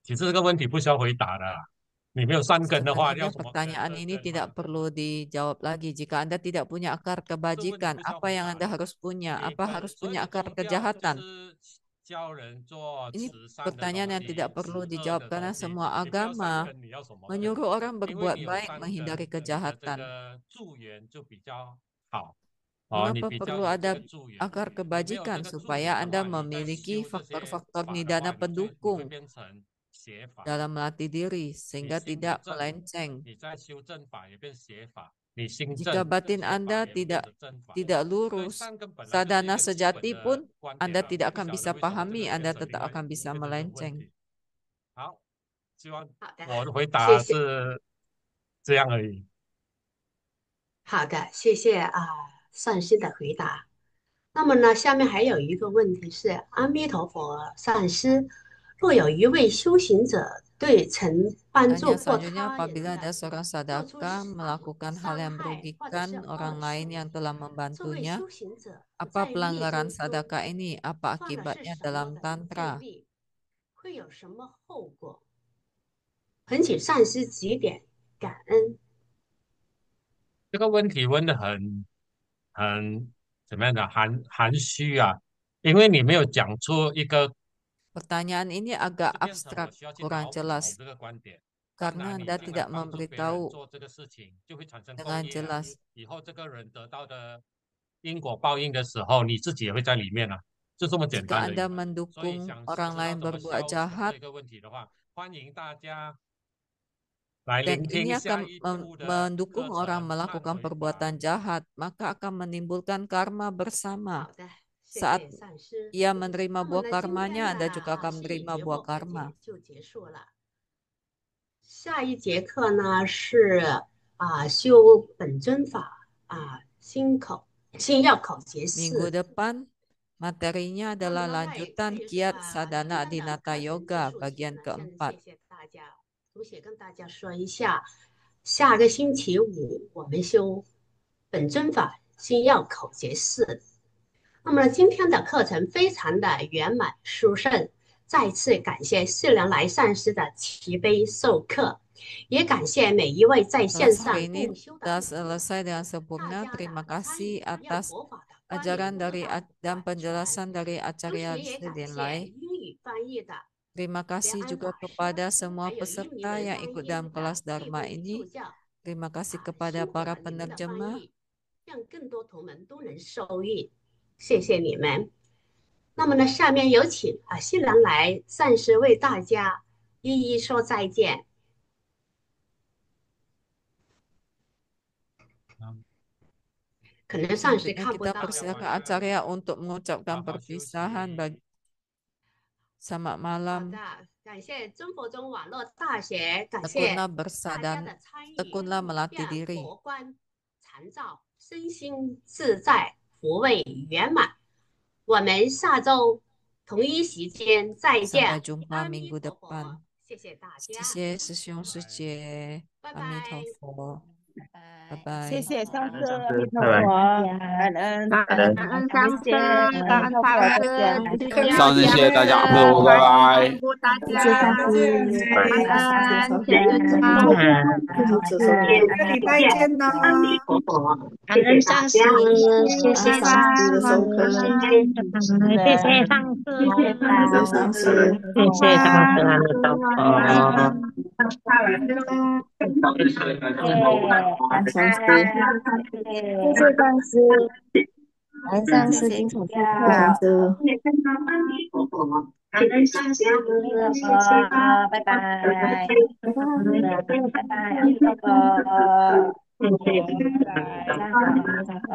其实这个问题不需要回答的啦，你没有善根的话，要 Sebenarnya 什么 pertanyaan 善 ini 根嘛？ tidak perlu dijawab lagi. Jika Anda tidak punya akar 这个问题 kebajikan, 不需要 apa 回 yang 答 Anda 的。 harus punya? 你 Apa 本 harus 所有 punya 的 akar 宗教就 kejahatan? 是教人做 Ini 慈善的 pertanyaan 东 yang tidak 西， perlu 慈恶 dijawab 的 karena 东西。 semua 你不要善 agama 根，你要什么呢？ menyuruh orang 因为 berbuat 你有 baik 善 menghindari 根，你的这 kejahatan. 个助缘就比较好。哦， Mengapa 你比较 perlu 有这 ada 个助缘。 akar 你没有这 kebajikan 个助 supaya 缘的 Anda 话，你在 memiliki 修这些 faktor-faktor 法的 nidana 话，你会 pendukung 变成邪法。 dalam melatih diri 你 sehingga 心不 tidak 正， melenceng. 你在修正法也变邪法，你心 Jika 正， batin 邪法 Anda 也会变 tidak 成正法。 tidak 所以 lurus, 善根本来就是一 sadhana 个基本 sejati 的 pun 观点 Anda 了， tidak 不 akan 晓 bisa 得为什么这 pahami, 个变 Anda 成 tetap 另外 akan 别 bisa 的问 melenceng. 题。好，希望 好的， 我的回 谢 答 谢。 是这样而已。 好的，谢谢上师的回答。那么呢，下面还有一个问题是：阿弥陀佛，上师，若有一位修行者对曾帮助 Tanya 过 selanjutnya, 他人 apabila 的 ada seorang 做出 sadaka melakukan hal 伤 yang 害或者是 merugikan 恶 orang lain 行， yang telah 这位 membantunya, 修行者 apa 在逆 pelanggaran 生中 sadaka ini? Apa 犯了是 akibatnya 什么 dalam 的罪 tantra? 孽，会有什么后果？恳请上师指点，感恩。这个问题问的很怎么样的含蓄啊，因为你没有讲出一个 Pertanyaan ini 就 agak 变成我 abstrak, 需要去 kurang 脑补 jelas, 这个观点。当 karena 然，你 Anda 竟然 tidak 帮助别人 memberitahu 做这个事情，就会产生共 dengan 业啊。 jelas. 以后这个人得到的因果报应的时候，你自己也会在里面啊，就这么简 Jika 单而已。 Anda 所以 mendukung 想 orang 知道 lain 怎么 berbuat 消除 jahat 这个问题的话，欢迎大家来 dan 聆 ini 听下 akan 一部的 mendukung 课 orang 程《忏 melakukan 悔法》。 perbuatan jahat, maka akan menimbulkan karma bersama. 好的，谢 Saat 谢上师。 ia menerima 那么 buah 呢，今天 karmanya, 呢 Anda juga akan 释疑 menerima 解 buah 惑环 karma. 节就结束了。下一节课呢是修本尊法心要口诀 Minggu 4。 depan materinya 那么 adalah 呢，这 lanjutan 就是 kiat 今 sadhana 天的 adinata 课程结 yoga 束前 bagian 呢，先 keempat. 谢谢大家。同时也跟大家说一下，下个星期五我们修本尊法心要口诀4。那么今天的课程非常的圆满殊胜，再次感谢释良来上师的慈悲授课，也感谢每一位在 Kelas 线上 hari ini 共修的 telah 同学， selesai dengan 大 sempurna. 家的 Terima 参 kasih 与，让 atas 佛法的观 ajaran 念 dari 不断 dan 广传。 penjelasan dari 同 Acarya 时也感 Sudin 谢 Lai. 英语翻译的 Terima 莲 kasih 安 juga 法师， kepada semua 还有印尼 peserta 文 yang 翻 ikut 译 dalam 的 kelas 地 Dharma 位助 ini. 教 Terima kasih 辛 kepada 苦 para 了你们的翻 penerjemah. 译，让更多同门都能受益，谢谢你们。那么呢，下面有请新人来暂时为大家一一说再见。可能暂时 Selanjutnya 看不 kita 到。 persilakan Acarya untuk mengucapkan perpisahan bagi 好 selamat malam. 的，感谢中佛中网络大学，感谢 Tekunlah 大家 bersadar, 的参与， tekunlah 普 melatih 遍 diri. 佛观禅照，身心自在，福慧圆满。我们下周同一时间再 Sampai 见。 jumpa 阿弥 minggu 陀佛， depan. 谢谢大家， 谢谢师兄师姐， 拜 阿弥 拜。 陀佛，拜拜。谢谢上师，阿弥陀拜拜。佛，感恩感恩感感恩上谢师，感恩阿弥陀佛，上再见，师，再需要上次谢谢大家，阿弥陀佛，拜拜。祝大谢谢上家师，拜晚安，天祝好，福下个礼拜见喽。阿弥陀佛，感恩上师，谢谢谢谢上师的上授课，师，谢谢上师，谢谢谢谢上师，谢谢上师，阿弥陀佛。感上师，谢谢上师，感恩上师精彩授谢上课，师。阿弥陀佛，感恩上师，阿弥陀佛，拜拜，拜拜。拜拜，阿弥陀佛，拜拜，大家好，阿弥陀佛。